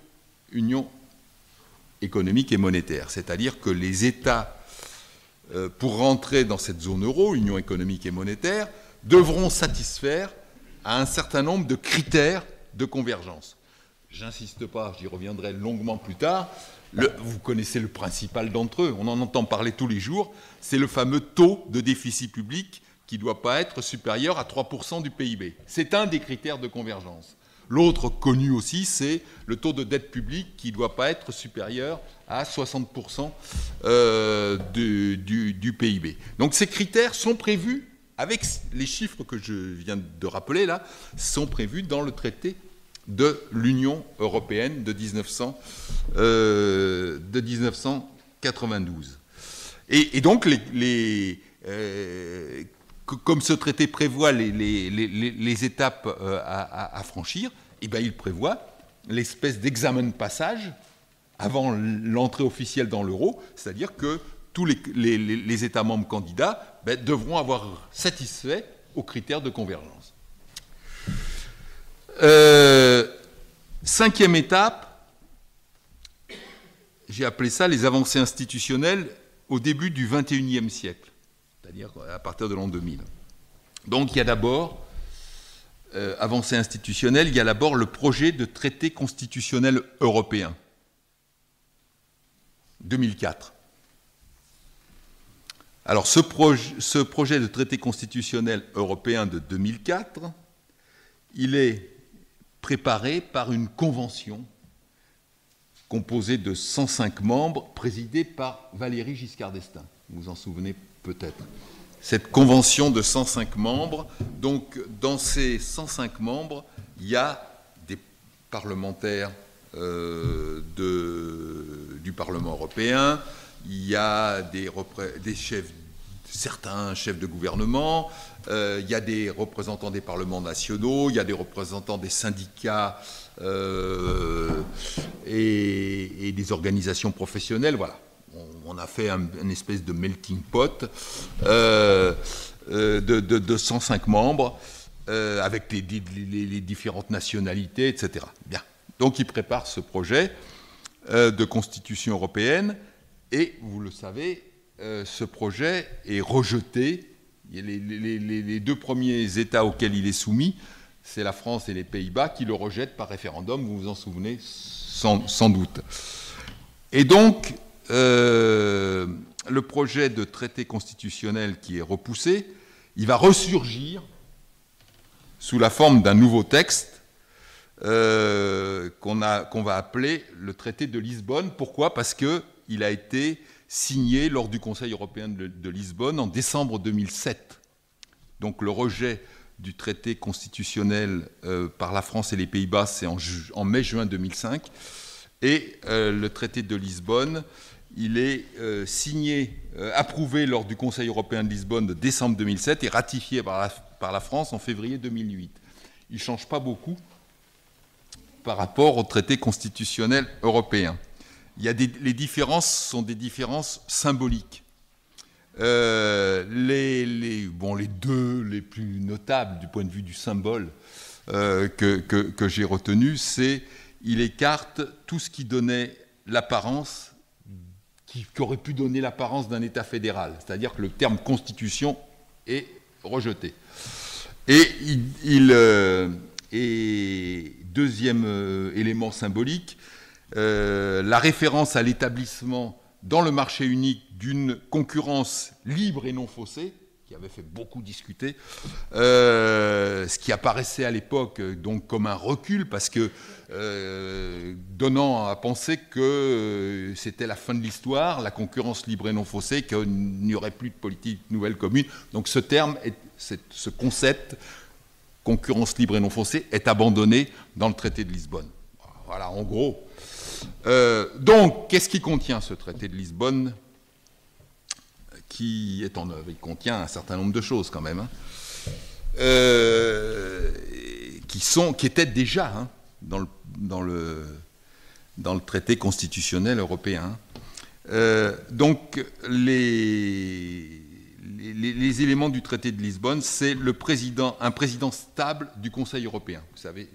Speaker 1: Union économique et monétaire. C'est-à-dire que les États, pour rentrer dans cette zone euro, Union économique et monétaire, devront satisfaire à un certain nombre de critères de convergence. J'insiste pas, j'y reviendrai longuement plus tard. Vous connaissez le principal d'entre eux, on en entend parler tous les jours, c'est le fameux taux de déficit public qui ne doit pas être supérieur à 3% du PIB. C'est un des critères de convergence. L'autre connu aussi, c'est le taux de dette publique qui ne doit pas être supérieur à 60% du PIB. Donc ces critères sont prévus, avec les chiffres que je viens de rappeler là, sont prévus dans le traité de l'Union européenne de 1992. Et donc, comme ce traité prévoit les étapes à franchir, eh bien, il prévoit l'espèce d'examen de passage avant l'entrée officielle dans l'euro, c'est-à-dire que tous les États membres candidats devront avoir satisfait aux critères de convergence. Cinquième étape, j'ai appelé ça les avancées institutionnelles au début du XXIe siècle, c'est-à-dire à partir de l'an 2000. Donc il y a d'abord, avancée institutionnelle, il y a d'abord le projet de traité constitutionnel européen, 2004. Alors ce projet de traité constitutionnel européen de 2004, il est préparé par une convention composée de 105 membres, présidée par Valéry Giscard d'Estaing. Vous vous en souvenez peut-être. Cette convention de 105 membres, donc dans ces 105 membres, il y a des parlementaires du Parlement européen, il y a certains chefs de gouvernement, il y a des représentants des parlements nationaux, il y a des représentants des syndicats et des organisations professionnelles. Voilà. On a fait une espèce de melting pot de 105 membres avec les différentes nationalités, etc. Bien. Donc, il prépare ce projet de constitution européenne et, vous le savez, ce projet est rejeté. Les deux premiers États auxquels il est soumis, c'est la France et les Pays-Bas qui le rejettent par référendum, vous vous en souvenez sans doute. Et donc, le projet de traité constitutionnel qui est repoussé, il va ressurgir sous la forme d'un nouveau texte qu'on va appeler le traité de Lisbonne. Pourquoi ? Parce qu'il a été signé lors du Conseil européen de Lisbonne en décembre 2007. Donc le rejet du traité constitutionnel par la France et les Pays-Bas, c'est en mai-juin 2005. Et le traité de Lisbonne, il est signé, approuvé lors du Conseil européen de Lisbonne de décembre 2007 et ratifié par la France en février 2008. Il ne change pas beaucoup par rapport au traité constitutionnel européen. Les différences sont des différences symboliques. les deux les plus notables du point de vue du symbole que j'ai retenu, c'est il écarte tout ce qui donnait l'apparence, qui aurait pu donner l'apparence d'un État fédéral, c'est-à-dire que le terme constitution est rejeté. Et deuxième élément symbolique, la référence à l'établissement dans le marché unique d'une concurrence libre et non faussée, qui avait fait beaucoup discuter, ce qui apparaissait à l'époque donc comme un recul, parce que donnant à penser que c'était la fin de l'histoire, la concurrence libre et non faussée, qu'il n'y aurait plus de politique nouvelle commune. Donc ce terme, ce concept, concurrence libre et non faussée, est abandonné dans le traité de Lisbonne. Voilà, en gros. Donc, qu'est-ce qui contient ce traité de Lisbonne qui est en œuvre? Il contient un certain nombre de choses quand même, hein, qui étaient déjà hein, dans le traité constitutionnel européen. Donc, les éléments du traité de Lisbonne, c'est un président stable du Conseil européen. Vous savez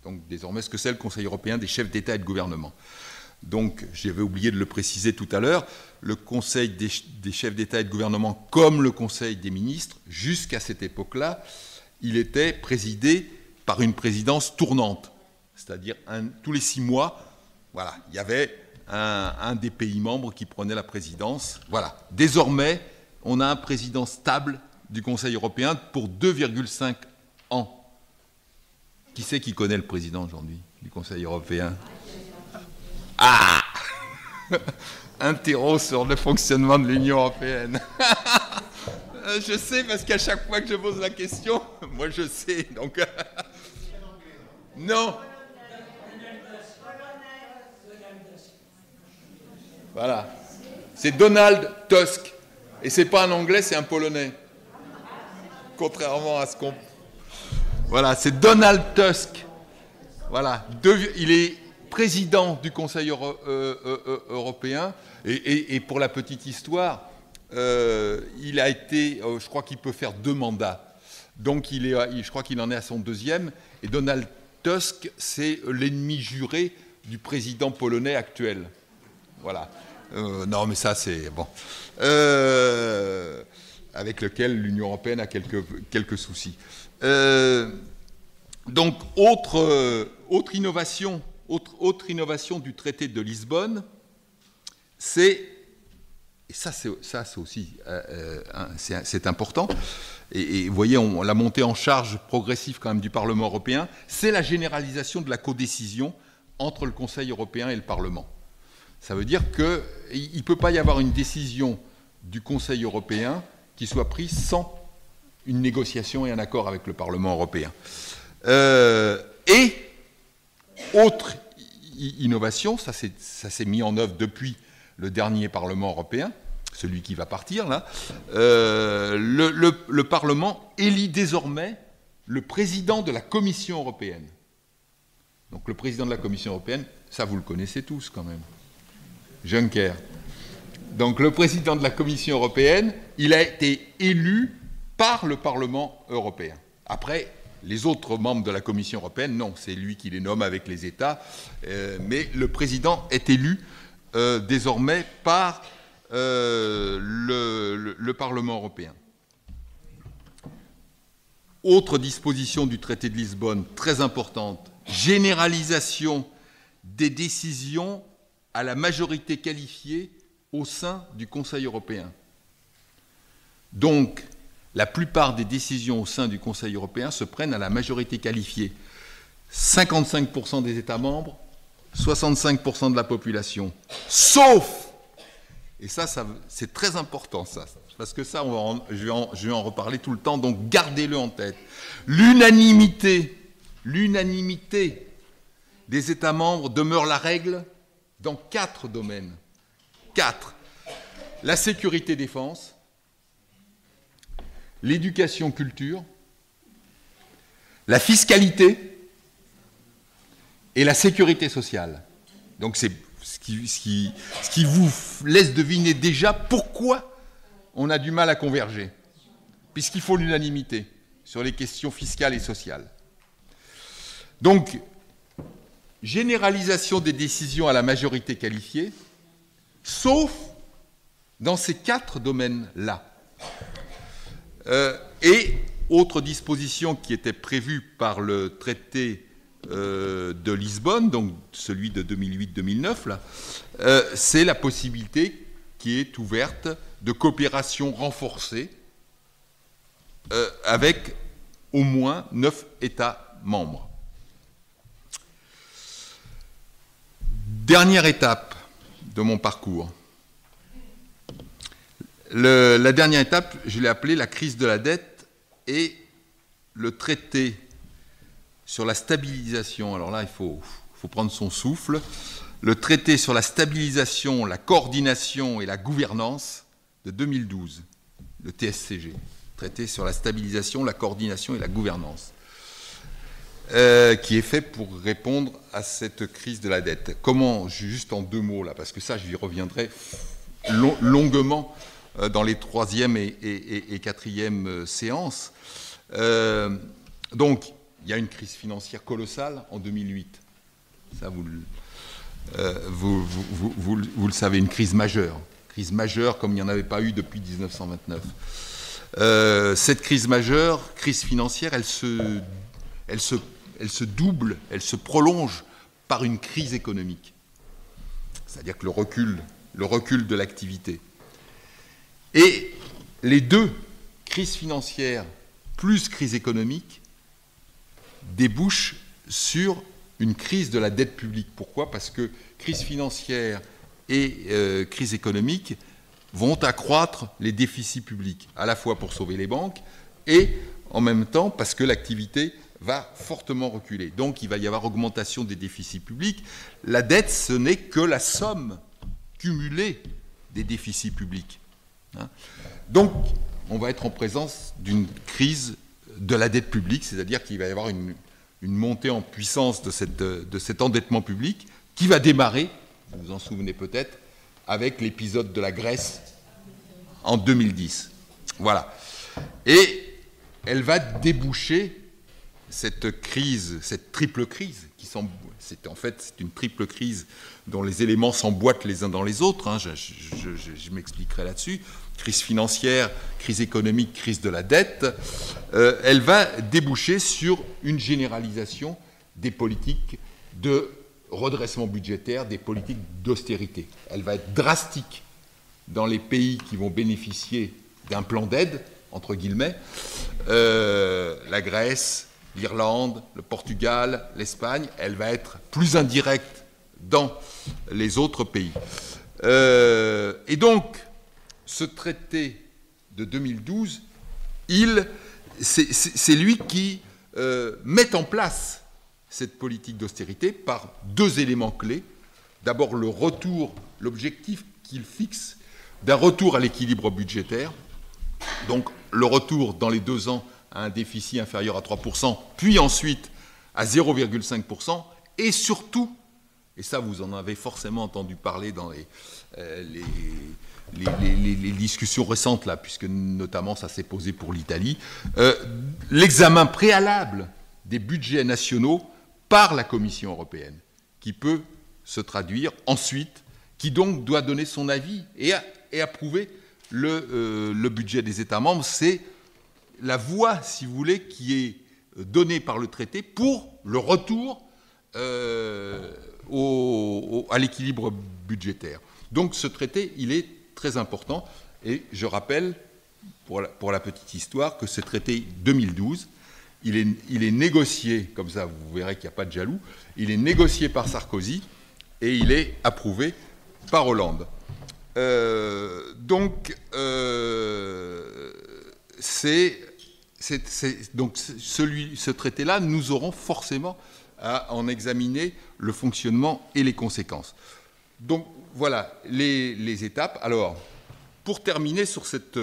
Speaker 1: donc désormais ce que c'est le Conseil européen des chefs d'État et de gouvernement. Donc, j'avais oublié de le préciser tout à l'heure, le Conseil des chefs d'État et de gouvernement, comme le Conseil des ministres, jusqu'à cette époque-là, il était présidé par une présidence tournante. C'est-à-dire, tous les 6 mois, voilà, il y avait un des pays membres qui prenait la présidence. Voilà. Désormais, on a un président stable du Conseil européen pour 2,5 ans. Qui c'est qui connaît le président aujourd'hui du Conseil européen? Ah un terreau sur le fonctionnement de l'Union européenne. Je sais parce qu'à chaque fois que je pose la question, moi je sais. Donc non. Voilà. C'est Donald Tusk. Et c'est pas un Anglais, c'est un Polonais. Contrairement à ce qu'on... Voilà, c'est Donald Tusk. Voilà. Il est président du Conseil européen. Et pour la petite histoire, il a été... je crois qu'il peut faire 2 mandats. Donc, je crois qu'il en est à son 2e. Et Donald Tusk, c'est l'ennemi juré du président polonais actuel. Voilà. Non, mais ça, c'est... Bon. Avec lequel l'Union européenne a quelques soucis. Donc, autre innovation du traité de Lisbonne, c'est, et ça c'est aussi c'est important, et vous voyez, la montée en charge progressive quand même du Parlement européen, c'est la généralisation de la codécision entre le Conseil européen et le Parlement. Ça veut dire qu'il ne peut pas y avoir une décision du Conseil européen qui soit prise sans une négociation et un accord avec le Parlement européen. Et autre innovation, ça s'est mis en œuvre depuis le dernier Parlement européen, celui qui va partir là, le Parlement élit désormais le président de la Commission européenne. Donc le président de la Commission européenne, ça vous le connaissez tous quand même, Juncker. Donc le président de la Commission européenne, il a été élu par le Parlement européen. Après, les autres membres de la Commission européenne, non, c'est lui qui les nomme avec les États, mais le président est élu désormais par le Parlement européen. Autre disposition du traité de Lisbonne, très importante, généralisation des décisions à la majorité qualifiée au sein du Conseil européen. Donc, la plupart des décisions au sein du Conseil européen se prennent à la majorité qualifiée. 55% des États membres, 65% de la population. Sauf, et ça c'est très important, ça, parce que ça, je vais en reparler tout le temps, donc gardez-le en tête. L'unanimité des États membres demeure la règle dans 4 domaines. 4. La sécurité-défense, l'éducation-culture, la fiscalité et la sécurité sociale. Donc c'est ce qui vous laisse deviner déjà pourquoi on a du mal à converger, puisqu'il faut l'unanimité sur les questions fiscales et sociales. Donc, généralisation des décisions à la majorité qualifiée, sauf dans ces 4 domaines-là. Et autre disposition qui était prévue par le traité de Lisbonne, donc celui de 2008-2009, là, c'est la possibilité qui est ouverte de coopération renforcée avec au moins 9 États membres. Dernière étape de mon parcours. La dernière étape, je l'ai appelée la crise de la dette et le traité sur la stabilisation. Alors là, il faut prendre son souffle. Le traité sur la stabilisation, la coordination et la gouvernance de 2012, le TSCG. Traité sur la stabilisation, la coordination et la gouvernance, qui est fait pour répondre à cette crise de la dette. Comment, juste en 2 mots là, parce que ça, j'y reviendrai longuement dans les 3e et 4e séances. Donc, il y a une crise financière colossale en 2008. Ça, vous le savez, une crise majeure. Crise majeure comme il n'y en avait pas eu depuis 1929. Cette crise majeure, crise financière, elle se double, elle se prolonge par une crise économique. C'est-à-dire que le recul de l'activité. Et les 2, crise financière plus crise économique, débouchent sur une crise de la dette publique. Pourquoi ? Parce que crise financière et crise économique vont accroître les déficits publics, à la fois pour sauver les banques et en même temps parce que l'activité va fortement reculer. Donc il va y avoir augmentation des déficits publics. La dette, ce n'est que la somme cumulée des déficits publics. Donc on va être en présence d'une crise de la dette publique, c'est-à-dire qu'il va y avoir une montée en puissance de cet endettement public qui va démarrer, vous vous en souvenez peut-être, avec l'épisode de la Grèce en 2010. Voilà. Et elle va déboucher cette crise, cette triple crise, c'est une triple crise dont les éléments s'emboîtent les uns dans les autres, hein, je m'expliquerai là-dessus, crise financière, crise économique, crise de la dette, elle va déboucher sur une généralisation des politiques de redressement budgétaire, des politiques d'austérité. Elle va être drastique dans les pays qui vont bénéficier d'un plan d'aide, entre guillemets, la Grèce, l'Irlande, le Portugal, l'Espagne. Elle va être plus indirecte dans les autres pays. Et donc, ce traité de 2012, c'est lui qui met en place cette politique d'austérité par 2 éléments clés. D'abord, l'objectif qu'il fixe d'un retour à l'équilibre budgétaire, donc le retour dans les 2 ans à un déficit inférieur à 3%, puis ensuite à 0,5%, et surtout, et ça vous en avez forcément entendu parler dans les discussions récentes, là, puisque notamment ça s'est posé pour l'Italie, l'examen préalable des budgets nationaux par la Commission européenne, qui peut se traduire ensuite, qui donc doit donner son avis et approuver le budget des États membres. C'est la voie, si vous voulez, qui est donnée par le traité pour le retour à l'équilibre budgétaire. Donc ce traité, il est très important, et je rappelle, pour la petite histoire, que ce traité 2012, il est négocié, comme ça vous verrez qu'il n'y a pas de jaloux, il est négocié par Sarkozy et il est approuvé par Hollande. Donc ce traité-là, nous aurons forcément à en examiner le fonctionnement et les conséquences. Donc voilà les étapes. Alors, pour terminer sur cette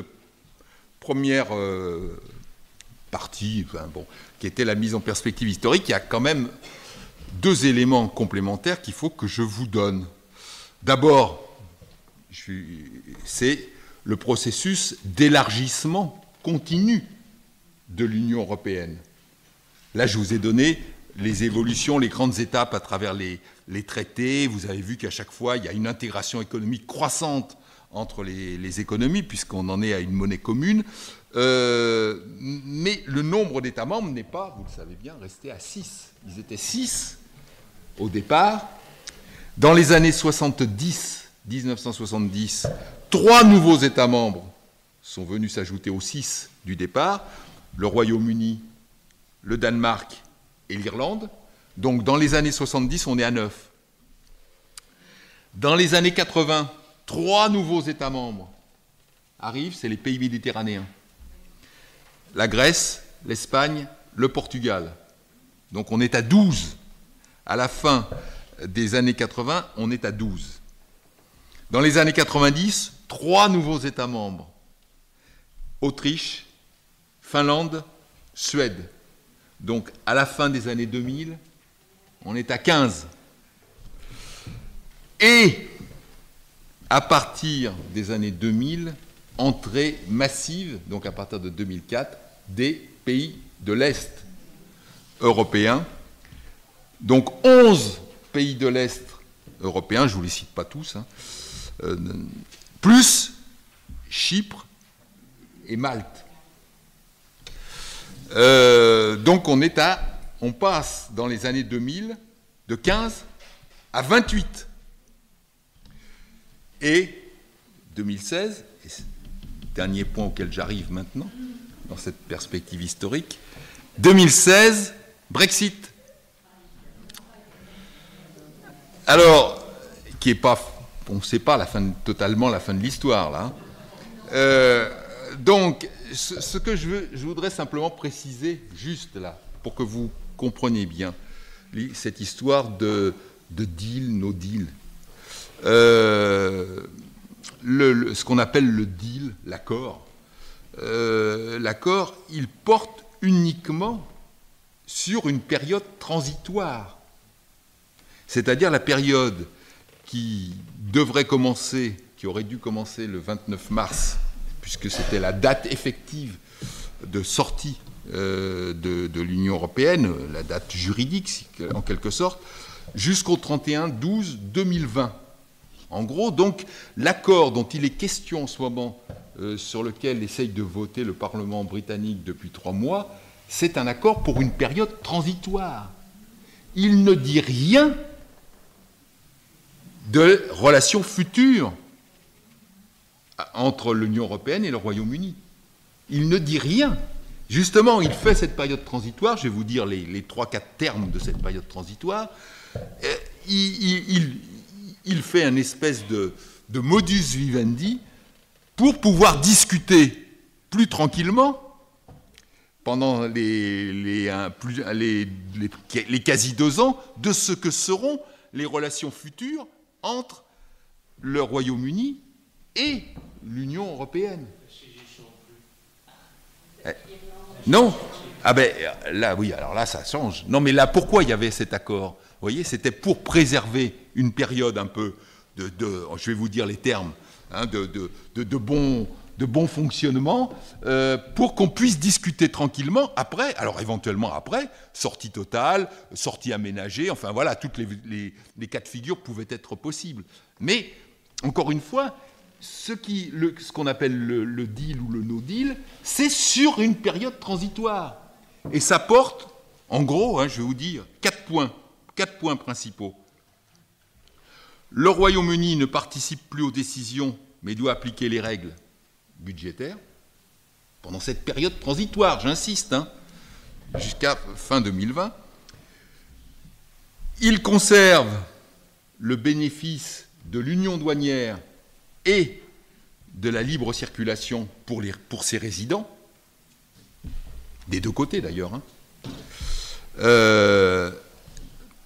Speaker 1: première partie, qui était la mise en perspective historique, il y a quand même 2 éléments complémentaires qu'il faut que je vous donne. D'abord, c'est le processus d'élargissement continu de l'Union européenne. Là, je vous ai donné les évolutions, les grandes étapes à travers les traités. Vous avez vu qu'à chaque fois, il y a une intégration économique croissante entre les économies, puisqu'on en est à une monnaie commune. Mais le nombre d'États membres n'est pas, vous le savez bien, resté à 6. Ils étaient 6 au départ. Dans les années 70, 1970, 3 nouveaux États membres sont venus s'ajouter aux 6 du départ, le Royaume-Uni, le Danemark et l'Irlande. Donc dans les années 70, on est à 9. Dans les années 80, 3 nouveaux États membres arrivent, c'est les pays méditerranéens. La Grèce, l'Espagne, le Portugal. Donc on est à 12. À la fin des années 80, on est à 12. Dans les années 90, 3 nouveaux États membres. Autriche, Finlande, Suède. Donc à la fin des années 2000, on est à 15. Et à partir des années 2000, entrée massive, donc à partir de 2004, des pays de l'Est européen. Donc 11 pays de l'Est européen, je ne vous les cite pas tous, hein, plus Chypre et Malte. Donc on passe dans les années 2000 de 15 à 28. Et 2016, et c'est le dernier point auquel j'arrive maintenant, dans cette perspective historique, 2016, Brexit. Alors, qui n'est pas, on ne sait pas totalement la fin de l'histoire, là. Donc, ce que je voudrais simplement préciser, juste là, pour que vous compreniez bien, cette histoire de deal, no deal. Ce qu'on appelle le deal, l'accord, il porte uniquement sur une période transitoire. C'est-à-dire la période qui devrait commencer, qui aurait dû commencer le 29 mars, puisque c'était la date effective de sortie de l'Union européenne, la date juridique en quelque sorte, jusqu'au 31/12/2020. En gros, donc, l'accord dont il est question en ce moment, sur lequel essaye de voter le Parlement britannique depuis 3 mois, c'est un accord pour une période transitoire. Il ne dit rien de relations futures entre l'Union européenne et le Royaume-Uni. Il ne dit rien. Justement, il fait cette période transitoire, je vais vous dire les 3-4 termes de cette période transitoire, il fait une espèce de modus vivendi pour pouvoir discuter plus tranquillement pendant les quasi 2 ans de ce que seront les relations futures entre le Royaume-Uni et l'Union européenne. Non. Ah ben là, oui, alors là, ça change. Non, mais là, pourquoi il y avait cet accord ? Vous voyez, c'était pour préserver une période un peu je vais vous dire les termes, hein, de bon fonctionnement, pour qu'on puisse discuter tranquillement après, alors éventuellement après, sortie totale, sortie aménagée, enfin voilà, toutes les cas de figure pouvaient être possibles. Mais, encore une fois, ce qu'on appelle le deal ou le no deal, c'est sur une période transitoire. Et ça porte, en gros, hein, je vais vous dire, 4 points principaux. Le Royaume-Uni ne participe plus aux décisions, mais doit appliquer les règles budgétaires pendant cette période transitoire, j'insiste, hein, jusqu'à fin 2020. Il conserve le bénéfice de l'union douanière et de la libre circulation pour ses résidents, des 2 côtés d'ailleurs. Hein.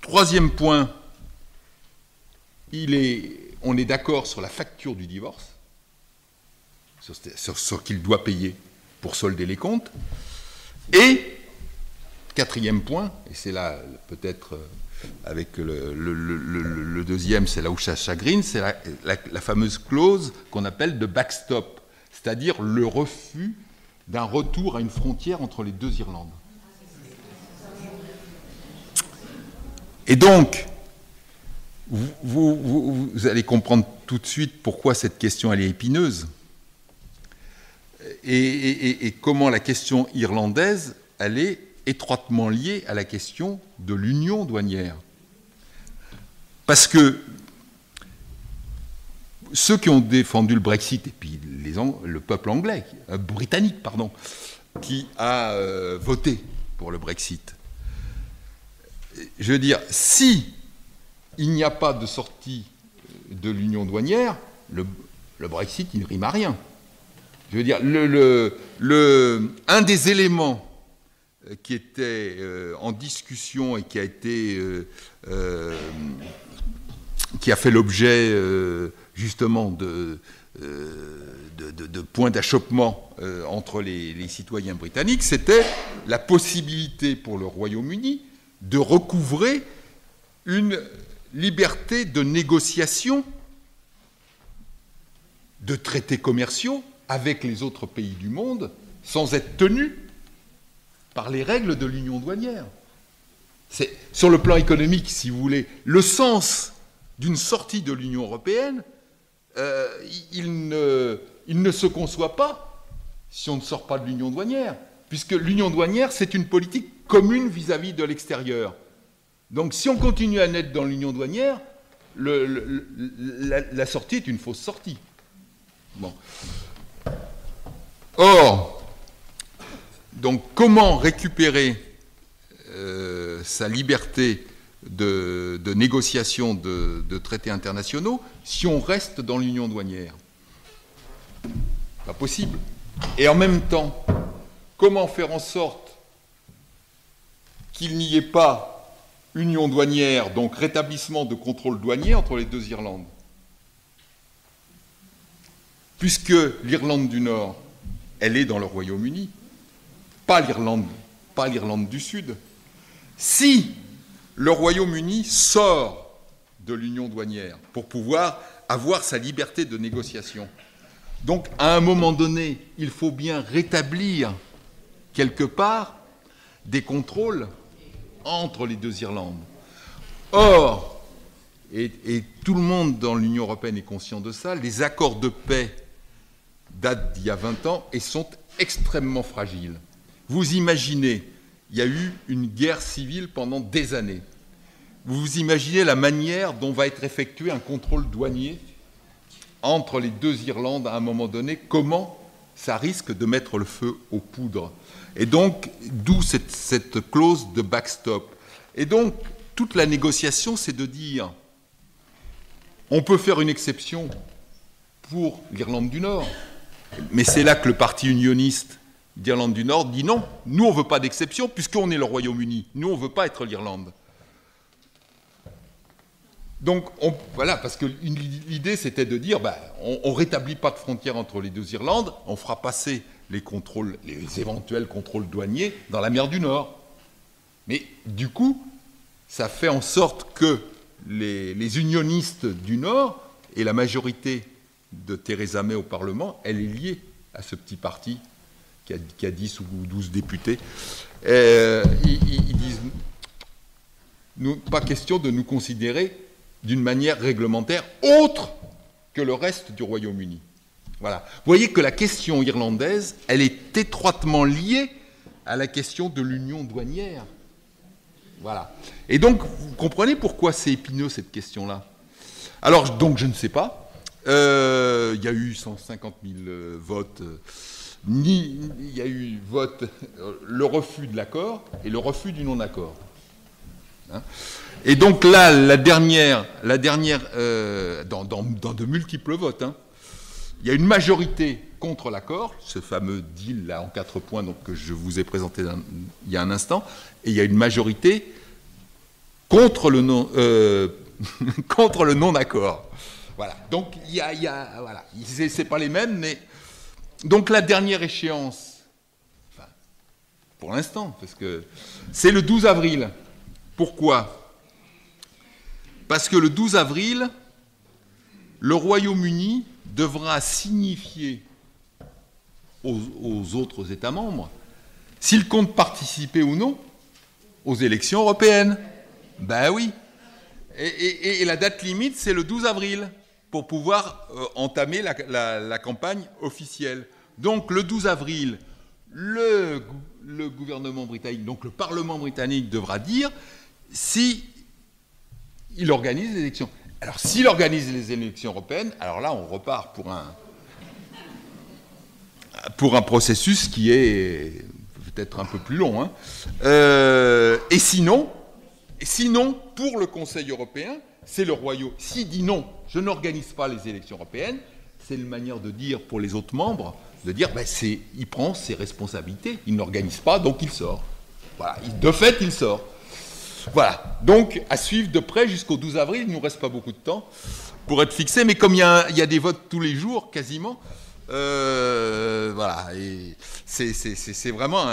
Speaker 1: 3e point, on est d'accord sur la facture du divorce, sur ce qu'il doit payer pour solder les comptes. Et 4e point, et c'est là peut-être avec le 2e, c'est là où ça chagrine, c'est la fameuse clause qu'on appelle de backstop. c'est-à-dire le refus d'un retour à une frontière entre les deux Irlandes. Et donc, vous allez comprendre tout de suite pourquoi cette question elle est épineuse et comment la question irlandaise elle est étroitement liée à la question de l'union douanière. Parce que ceux qui ont défendu le Brexit, et puis le peuple anglais, britannique, pardon, qui a voté pour le Brexit, je veux dire, si il n'y a pas de sortie de l'union douanière, le Brexit, il ne rime à rien. Je veux dire, un des éléments qui était en discussion et qui a été qui a fait l'objet justement de points d'achoppement entre les citoyens britanniques, c'était la possibilité pour le Royaume-Uni de recouvrer une liberté de négociation de traités commerciaux avec les autres pays du monde sans être tenu par les règles de l'union douanière. C'est, sur le plan économique, si vous voulez, le sens d'une sortie de l'Union européenne, il ne se conçoit pas si on ne sort pas de l'union douanière, puisque l'union douanière, c'est une politique commune vis-à-vis de l'extérieur. Donc si on continue à naître dans l'union douanière, la sortie est une fausse sortie. Bon. Or, donc comment récupérer sa liberté de négociation de traités internationaux si on reste dans l'union douanière? Pas possible. Et en même temps, comment faire en sorte qu'il n'y ait pas union douanière, donc rétablissement de contrôle douanier entre les deux Irlandes? Puisque l'Irlande du Nord, elle est dans le Royaume-Uni, pas l'Irlande du Sud. Si le Royaume-Uni sort de l'union douanière pour pouvoir avoir sa liberté de négociation, donc à un moment donné, il faut bien rétablir quelque part des contrôles entre les deux Irlandes. Or, et tout le monde dans l'Union européenne est conscient de ça, les accords de paix datent d'il y a 20 ans et sont extrêmement fragiles. Vous imaginez, il y a eu une guerre civile pendant des années. Vous imaginez la manière dont va être effectué un contrôle douanier entre les deux Irlandes à un moment donné, comment ça risque de mettre le feu aux poudres. Et donc, d'où cette clause de backstop. Et donc, toute la négociation, c'est de dire, on peut faire une exception pour l'Irlande du Nord, mais c'est là que le parti unioniste d'Irlande du Nord dit non, nous on ne veut pas d'exception puisqu'on est le Royaume-Uni, nous on ne veut pas être l'Irlande. Donc voilà, parce que l'idée c'était de dire, on ne rétablit pas de frontière entre les deux Irlandes, on fera passer les éventuels contrôles douaniers dans la mer du Nord. Mais du coup, ça fait en sorte que les unionistes du Nord et la majorité de Theresa May au Parlement, elle est liée à ce petit parti qui a 10 ou 12 députés. Ils disent, pas question de nous considérer d'une manière réglementaire autre que le reste du Royaume-Uni. Voilà. Vous voyez que la question irlandaise, elle est étroitement liée à la question de l'union douanière. Voilà. Et donc, vous comprenez pourquoi c'est épineux, cette question-là. Alors, donc, je ne sais pas. Il y a eu 150 000 votes. Il y a eu vote, le refus de l'accord et le refus du non-accord. Hein? Et donc là, la dernière dans de multiples votes, hein, il y a une majorité contre l'accord, ce fameux deal là en 4 points donc, que je vous ai présenté il y a un instant, et il y a une majorité contre le non-accord. Voilà. Donc voilà, c'est pas les mêmes, mais donc la dernière échéance, enfin, pour l'instant, parce que c'est le 12 avril. Pourquoi ? Parce que le 12 avril, le Royaume-Uni devra signifier aux autres États membres s'ils comptent participer ou non aux élections européennes. Ben oui. Et la date limite, c'est le 12 avril, pour pouvoir entamer la campagne officielle. Donc le 12 avril, le gouvernement britannique, donc le Parlement britannique devra dire si il organise les élections. Alors s'il organise les élections européennes, alors là on repart pour un processus qui est peut-être un peu plus long. Hein. Et sinon, pour le Conseil européen, c'est le Royaume. S'il dit non, je n'organise pas les élections européennes, c'est une manière de dire pour les autres membres, de dire, ben il prend ses responsabilités, il n'organise pas, donc il sort. Voilà, de fait, il sort. Voilà, donc à suivre de près jusqu'au 12 avril, il ne nous reste pas beaucoup de temps pour être fixé, mais comme il y a des votes tous les jours, quasiment, voilà, et c'est vraiment,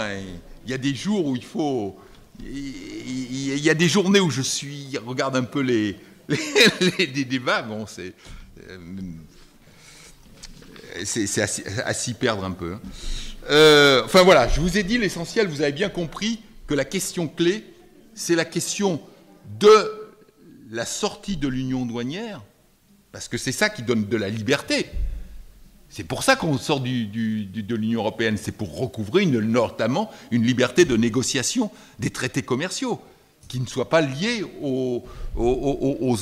Speaker 1: il y a des jours où il faut, il y a des journées où je regarde un peu les débats, bon, c'est à s'y perdre un peu. Enfin voilà, je vous ai dit l'essentiel, vous avez bien compris que la question clé, c'est la question de la sortie de l'union douanière, parce que c'est ça qui donne de la liberté. C'est pour ça qu'on sort de l'Union européenne, c'est pour recouvrer notamment une liberté de négociation des traités commerciaux, qui ne soient pas liés aux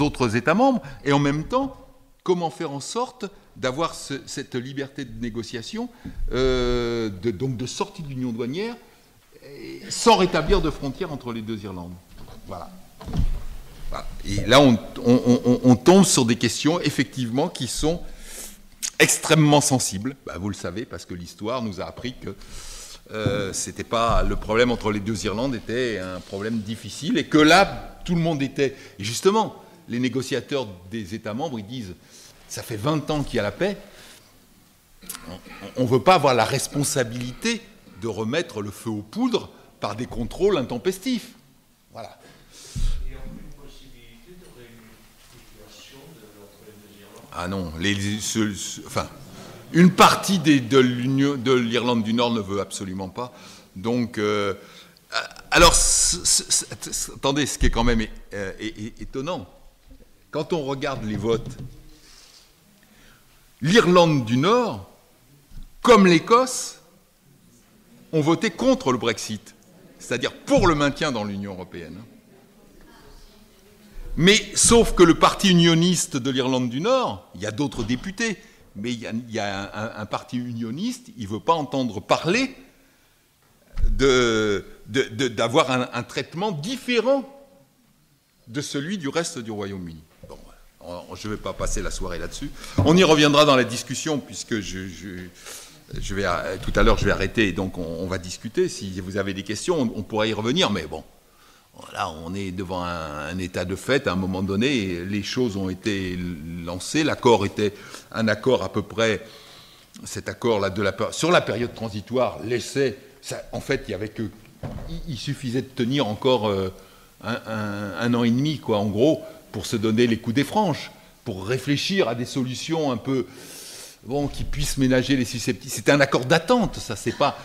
Speaker 1: autres États membres. Et en même temps, comment faire en sorte d'avoir cette liberté de négociation, donc de sortie de l'union douanière, sans rétablir de frontières entre les deux Irlandes. Voilà. Voilà. Et là, on tombe sur des questions, effectivement, qui sont extrêmement sensibles. Ben, vous le savez, parce que l'histoire nous a appris que c'était pas le problème entre les deux Irlandes était un problème difficile, et que là, tout le monde était... Et justement, les négociateurs des États membres, ils disent, ça fait 20 ans qu'il y a la paix, on ne veut pas avoir la responsabilité de remettre le feu aux poudres par des contrôles intempestifs. Voilà.
Speaker 2: Il y a aucune possibilité de réunification entre les deux Irlandes ?
Speaker 1: Ah non, une partie de l'Irlande du Nord ne veut absolument pas. Donc, alors, attendez, ce qui est quand même étonnant, quand on regarde les votes, l'Irlande du Nord, comme l'Écosse, ont voté contre le Brexit, c'est-à-dire pour le maintien dans l'Union européenne. Mais sauf que le parti unioniste de l'Irlande du Nord, il y a d'autres députés, mais il y a un parti unioniste, il ne veut pas entendre parler d'avoir un traitement différent de celui du reste du Royaume-Uni. Bon, je ne vais pas passer la soirée là-dessus. On y reviendra dans la discussion, puisque tout à l'heure, je vais arrêter, et donc on va discuter. Si vous avez des questions, on pourra y revenir, mais bon, là, on est devant un état de fait. À un moment donné, les choses ont été lancées. L'accord était un accord à peu près, cet accord-là sur la période transitoire laissait, en fait, il suffisait de tenir encore un an et demi, quoi, en gros, pour se donner les coups des franches, pour réfléchir à des solutions un peu... Bon, qui puissent ménager les susceptibles. C'était un accord d'attente, ça. C'est pas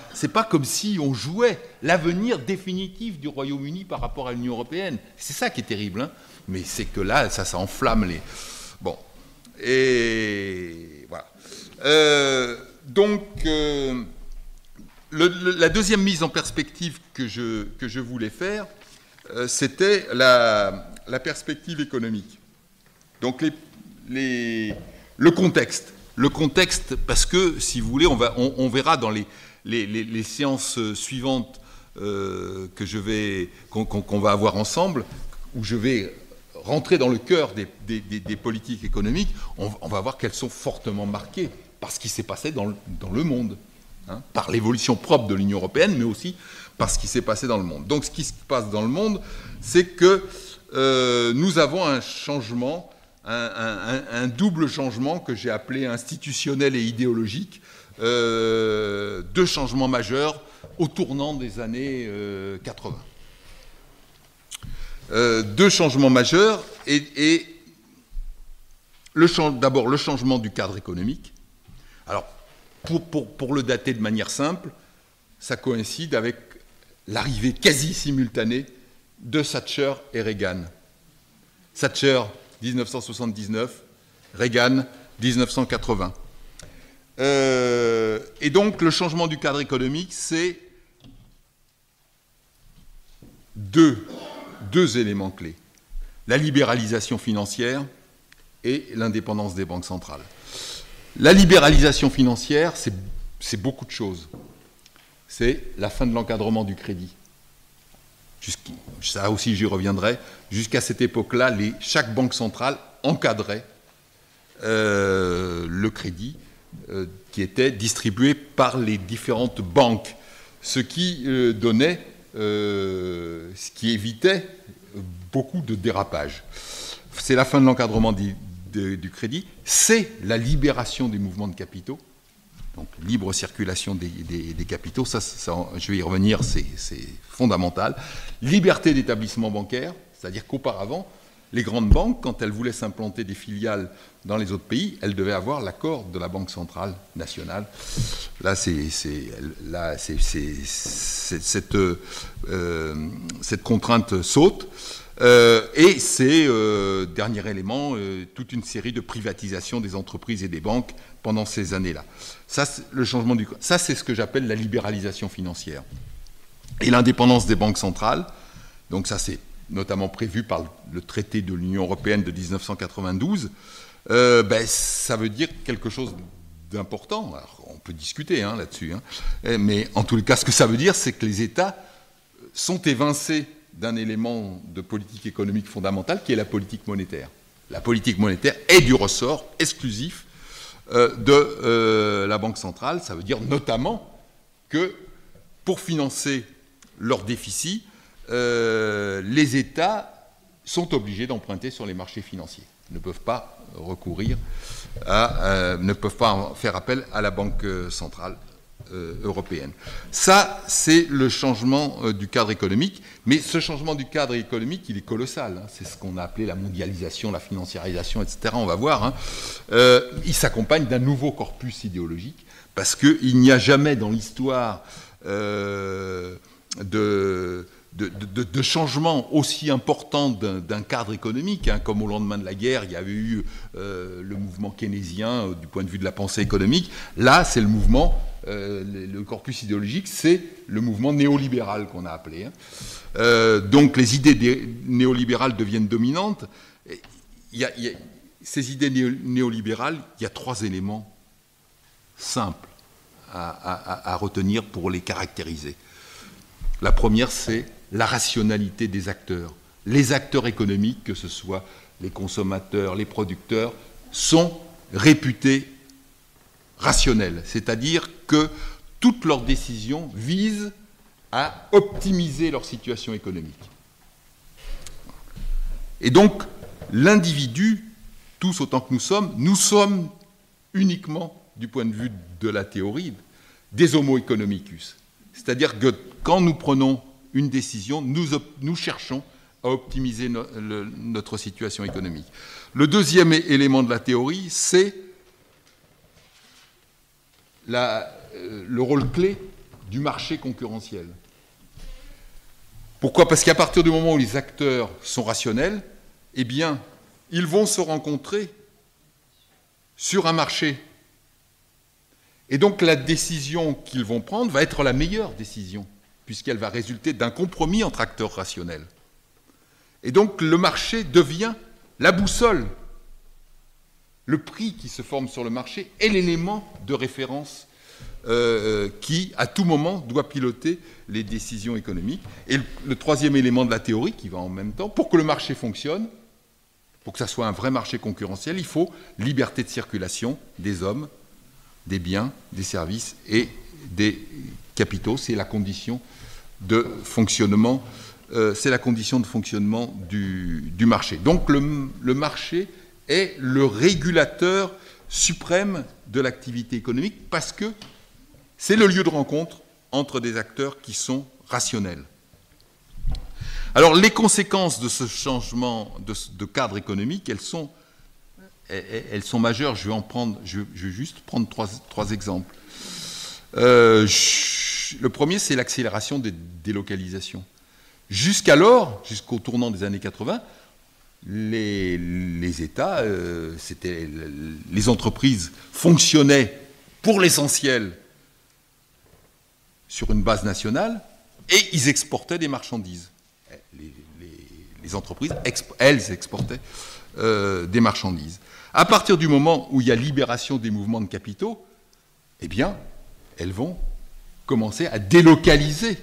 Speaker 1: comme si on jouait l'avenir définitif du Royaume-Uni par rapport à l'Union européenne. C'est ça qui est terrible, hein. Mais c'est que là, ça enflamme les... Bon. Et voilà. Donc, la deuxième mise en perspective que je voulais faire, c'était la perspective économique. Donc, le contexte. Le contexte, parce que, si vous voulez, on verra dans les séances suivantes qu'on va avoir ensemble, où je vais rentrer dans le cœur des politiques économiques, on va voir qu'elles sont fortement marquées par ce qui s'est passé dans le monde, hein, par l'évolution propre de l'Union européenne, mais aussi par ce qui s'est passé dans le monde. Donc ce qui se passe dans le monde, c'est que nous avons un changement, un double changement que j'ai appelé institutionnel et idéologique, deux changements majeurs au tournant des années 80. Deux changements majeurs et d'abord le changement du cadre économique. Alors, pour le dater de manière simple, ça coïncide avec l'arrivée quasi simultanée de Thatcher et Reagan. Thatcher, 1979, Reagan, 1980. Et donc, le changement du cadre économique, c'est deux éléments clés. La libéralisation financière et l'indépendance des banques centrales. La libéralisation financière, c'est beaucoup de choses. C'est la fin de l'encadrement du crédit. Ça aussi, j'y reviendrai. Jusqu'à cette époque-là, chaque banque centrale encadrait le crédit qui était distribué par les différentes banques, ce qui donnait, ce qui évitait beaucoup de dérapages. C'est la fin de l'encadrement du crédit, c'est la libération des mouvements de capitaux, donc libre circulation des capitaux, ça, je vais y revenir, c'est fondamental. Liberté d'établissement bancaire, c'est-à-dire qu'auparavant, les grandes banques, quand elles voulaient s'implanter des filiales dans les autres pays, elles devaient avoir l'accord de la Banque centrale nationale. Là, cette contrainte saute. Et c'est, dernier élément, toute une série de privatisations des entreprises et des banques pendant ces années-là. Ça, c'est ce que j'appelle la libéralisation financière. Et l'indépendance des banques centrales, donc ça c'est notamment prévu par le traité de l'Union européenne de 1992, ça veut dire quelque chose d'important. Alors, on peut discuter là-dessus, mais en tout cas, ce que ça veut dire, c'est que les États sont évincés d'un élément de politique économique fondamentale qui est la politique monétaire. La politique monétaire est du ressort exclusif de la Banque centrale. Ça veut dire notamment que pour financer leur déficit, les États sont obligés d'emprunter sur les marchés financiers. Ils ne peuvent pas ne peuvent pas faire appel à la Banque centrale européenne. Ça, c'est le changement du cadre économique. Mais ce changement du cadre économique, il est colossal. C'est ce qu'on a appelé la mondialisation, la financiarisation, etc. On va voir. Il s'accompagne d'un nouveau corpus idéologique parce qu'il n'y a jamais dans l'histoire de changement aussi important d'un cadre économique, comme au lendemain de la guerre, il y avait eu le mouvement keynésien du point de vue de la pensée économique. Là, c'est le mouvement, le corpus idéologique, c'est le mouvement néolibéral qu'on a appelé. Donc les idées néolibérales deviennent dominantes. Ces idées néolibérales, il y a 3 éléments simples à retenir pour les caractériser. La première, c'est la rationalité des acteurs. Les acteurs économiques, que ce soit les consommateurs, les producteurs, sont réputés rationnels. C'est-à-dire que toutes leurs décisions visent à optimiser leur situation économique. Et donc, l'individu, tous autant que nous sommes uniquement, du point de vue de la théorie, des homo economicus. C'est-à-dire que quand nous prenons une décision, nous cherchons à optimiser notre situation économique. Le deuxième élément de la théorie, c'est le rôle clé du marché concurrentiel. Pourquoi ? Parce qu'à partir du moment où les acteurs sont rationnels, eh bien, ils vont se rencontrer sur un marché. Et donc la décision qu'ils vont prendre va être la meilleure décision, puisqu'elle va résulter d'un compromis entre acteurs rationnels. Et donc le marché devient la boussole. Le prix qui se forme sur le marché est l'élément de référence qui, à tout moment, doit piloter les décisions économiques. Et le troisième élément de la théorie, qui va en même temps, pour que le marché fonctionne, pour que ça soit un vrai marché concurrentiel, il faut liberté de circulation des hommes, des biens, des services et des capitaux. C'est la condition de fonctionnement, du marché. Donc le marché est le régulateur suprême de l'activité économique parce que c'est le lieu de rencontre entre des acteurs qui sont rationnels. Alors les conséquences de ce changement de cadre économique, elles sont elles sont majeures. Je vais juste prendre trois exemples. Le premier, c'est l'accélération des délocalisations. Jusqu'alors, jusqu'au tournant des années 80, les États, les entreprises fonctionnaient pour l'essentiel sur une base nationale et ils exportaient des marchandises. Les entreprises, elles exportaient des marchandises. À partir du moment où il y a libération des mouvements de capitaux, eh bien, elles vont commencer à délocaliser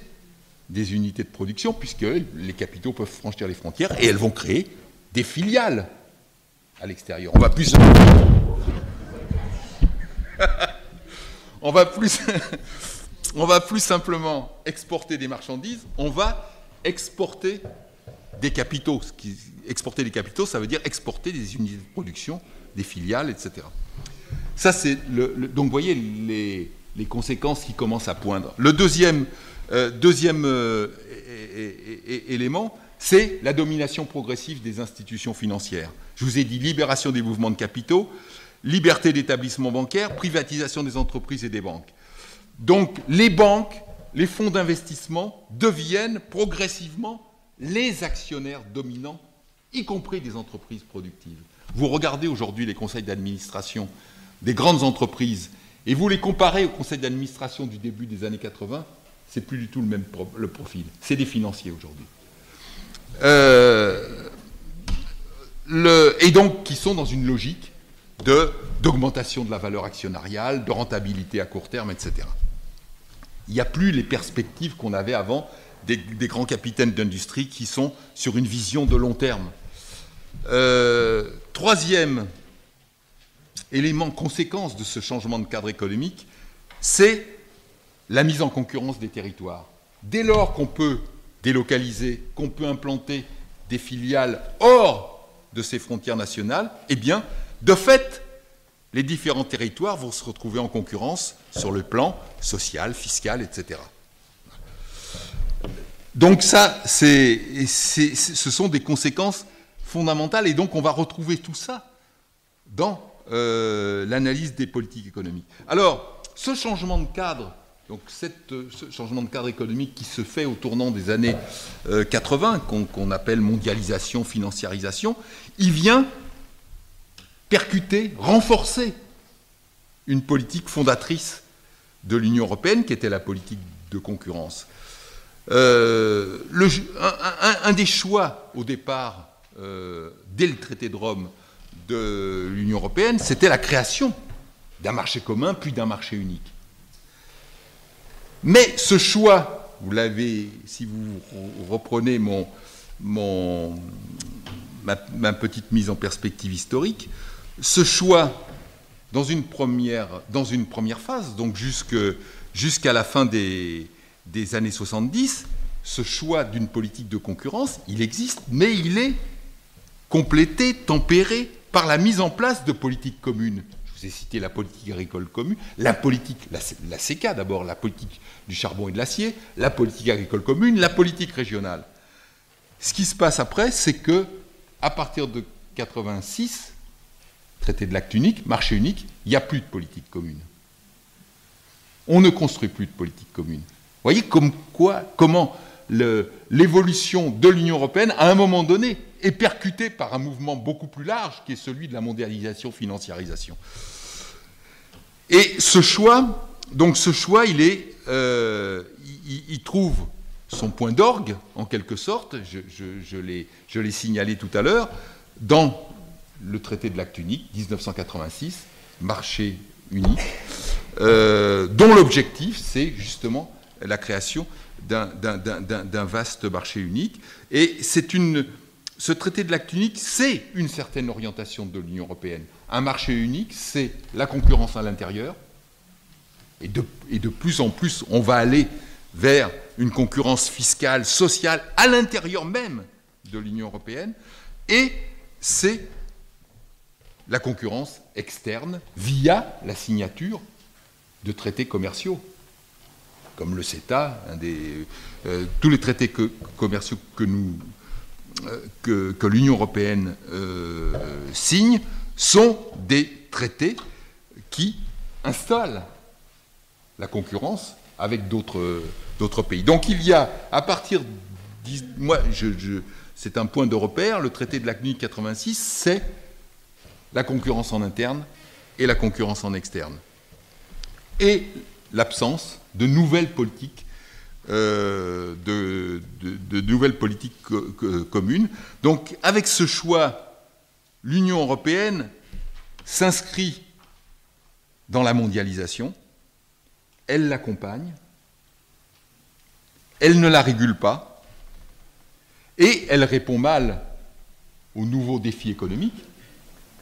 Speaker 1: des unités de production, puisque les capitaux peuvent franchir les frontières, et elles vont créer des filiales à l'extérieur. On va plus simplement exporter des marchandises, on va exporter des capitaux. Exporter des capitaux, ça veut dire exporter des unités de production, des filiales, etc. Ça, c'est donc, vous voyez les conséquences qui commencent à poindre. Le deuxième élément, c'est la domination progressive des institutions financières. Je vous ai dit libération des mouvements de capitaux, liberté d'établissement bancaire, privatisation des entreprises et des banques. Donc les banques, les fonds d'investissement deviennent progressivement les actionnaires dominants, y compris des entreprises productives. Vous regardez aujourd'hui les conseils d'administration des grandes entreprises et vous les comparez au conseil d'administration du début des années 80, c'est plus du tout le profil. C'est des financiers aujourd'hui. Et donc qui sont dans une logique d'augmentation de la valeur actionnariale, de rentabilité à court terme, etc. Il n'y a plus les perspectives qu'on avait avant des grands capitaines d'industrie qui sont sur une vision de long terme. Troisième élément, conséquence de ce changement de cadre économique, c'est la mise en concurrence des territoires. Dès lors qu'on peut délocaliser, qu'on peut implanter des filiales hors de ces frontières nationales, eh bien, de fait, les différents territoires vont se retrouver en concurrence sur le plan social, fiscal, etc. Donc ça, ce sont des conséquences fondamentales, et donc on va retrouver tout ça dans l'analyse des politiques économiques. Alors, ce changement de cadre, donc ce changement de cadre économique qui se fait au tournant des années 80, qu'on appelle mondialisation, financiarisation, il vient percuter, renforcer une politique fondatrice de l'Union européenne, qui était la politique de concurrence. Un des choix, au départ, dès le traité de Rome de l'Union européenne, c'était la création d'un marché commun, puis d'un marché unique. Mais ce choix, vous l'avez, si vous reprenez ma petite mise en perspective historique, ce choix, dans une première phase, donc jusqu'à la fin des années 70, ce choix d'une politique de concurrence, il existe, mais il est complété, tempéré par la mise en place de politiques communes. Je vous ai cité la politique agricole commune, la CECA d'abord, la politique du charbon et de l'acier, la politique agricole commune, la politique régionale. Ce qui se passe après, c'est que, à partir de 86, traité de l'acte unique, marché unique, il n'y a plus de politique commune. On ne construit plus de politique commune. Vous voyez comment l'évolution de l'Union européenne, à un moment donné, est percutée par un mouvement beaucoup plus large, qui est celui de la mondialisation, financiarisation. Et ce choix, il trouve son point d'orgue, en quelque sorte, je l'ai signalé tout à l'heure, dans le traité de l'acte unique, 1986, marché unique, dont l'objectif, c'est justement la création d'un vaste marché unique. Et ce traité de l'acte unique, c'est une certaine orientation de l'Union européenne. Un marché unique, c'est la concurrence à l'intérieur, et de plus en plus, on va aller vers une concurrence fiscale, sociale, à l'intérieur même de l'Union européenne, et c'est la concurrence externe via la signature de traités commerciaux, comme le CETA, tous les traités commerciaux que l'Union européenne signe sont des traités qui installent la concurrence avec d'autres pays. Donc il y a, à partir... c'est un point de repère, le traité de Lacny 86, c'est la concurrence en interne et la concurrence en externe. Et l'absence de nouvelles politiques, de nouvelles politiques communes. Donc, avec ce choix, l'Union européenne s'inscrit dans la mondialisation, elle l'accompagne, elle ne la régule pas, et elle répond mal aux nouveaux défis économiques.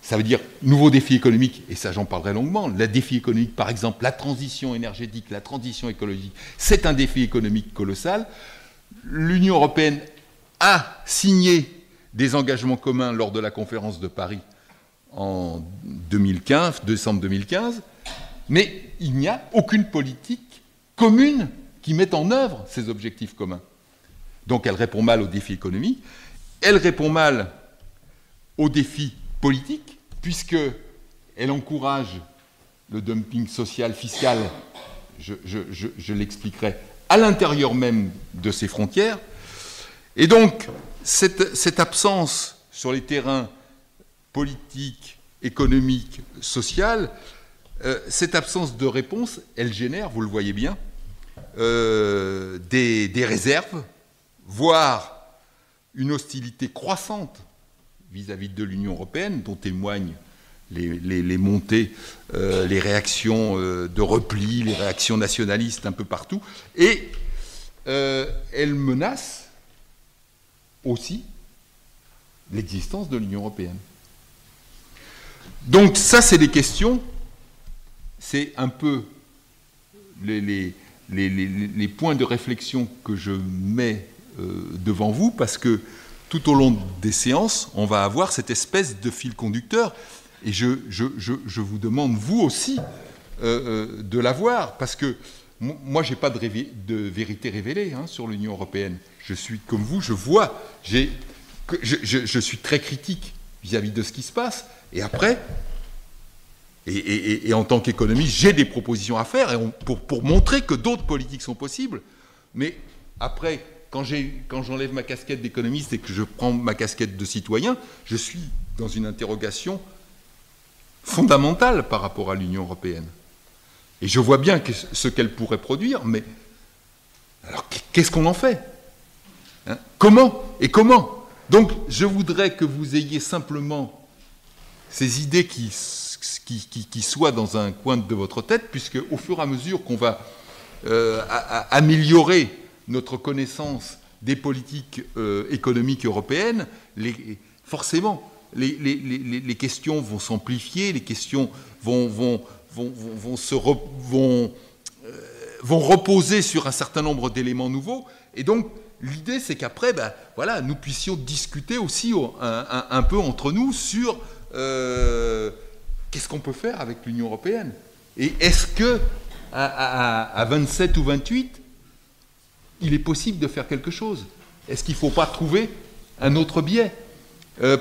Speaker 1: Ça veut dire nouveaux défis économiques, et ça j'en parlerai longuement. Le défi économique, par exemple, la transition énergétique, la transition écologique, c'est un défi économique colossal. L'Union européenne a signé des engagements communs lors de la conférence de Paris en 2015, décembre 2015, mais il n'y a aucune politique commune qui mette en œuvre ces objectifs communs. Donc elle répond mal aux défis économiques, elle répond mal aux défis politique, puisqu'elle encourage le dumping social, fiscal, je l'expliquerai, à l'intérieur même de ses frontières. Et donc, cette absence sur les terrains politiques, économiques, sociaux, cette absence de réponse, elle génère, vous le voyez bien, des réserves, voire une hostilité croissante vis-à-vis de l'Union européenne, dont témoignent les montées, les réactions de repli, les réactions nationalistes un peu partout, et elle menace aussi l'existence de l'Union européenne. Donc ça, c'est des questions, c'est un peu les points de réflexion que je mets devant vous, parce que tout au long des séances, on va avoir cette espèce de fil conducteur. Et je vous demande, vous aussi, de l'avoir, parce que moi, je n'ai pas de vérité révélée sur l'Union européenne. Je suis comme vous, je vois, je suis très critique vis-à-vis de ce qui se passe. Et après, et en tant qu'économiste, j'ai des propositions à faire pour montrer que d'autres politiques sont possibles. Mais après... Quand j'enlève ma casquette d'économiste et que je prends ma casquette de citoyen, je suis dans une interrogation fondamentale par rapport à l'Union européenne. Et je vois bien ce qu'elle pourrait produire, mais alors qu'est-ce qu'on en fait, hein? Comment? Donc je voudrais que vous ayez simplement ces idées qui soient dans un coin de votre tête, puisque au fur et à mesure qu'on va améliorer notre connaissance des politiques économiques européennes, forcément, les questions vont s'amplifier, les questions vont reposer sur un certain nombre d'éléments nouveaux. Et donc, l'idée, c'est qu'après, voilà, nous puissions discuter aussi un peu entre nous sur qu'est-ce qu'on peut faire avec l'Union européenne. Et est-ce que à 27 ou 28, il est possible de faire quelque chose? Est-ce qu'il ne faut pas trouver un autre biais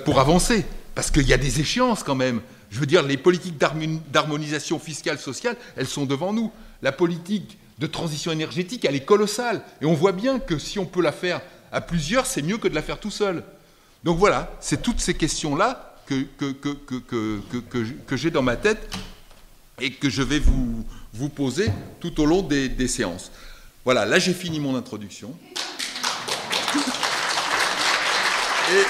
Speaker 1: pour avancer? Parce qu'il y a des échéances quand même. Je veux dire, les politiques d'harmonisation fiscale, sociale, elles sont devant nous. La politique de transition énergétique, elle est colossale. Et on voit bien que si on peut la faire à plusieurs, c'est mieux que de la faire tout seul. Donc voilà, c'est toutes ces questions-là que j'ai dans ma tête et que je vais vous poser tout au long des séances. Voilà, là j'ai fini mon introduction. Et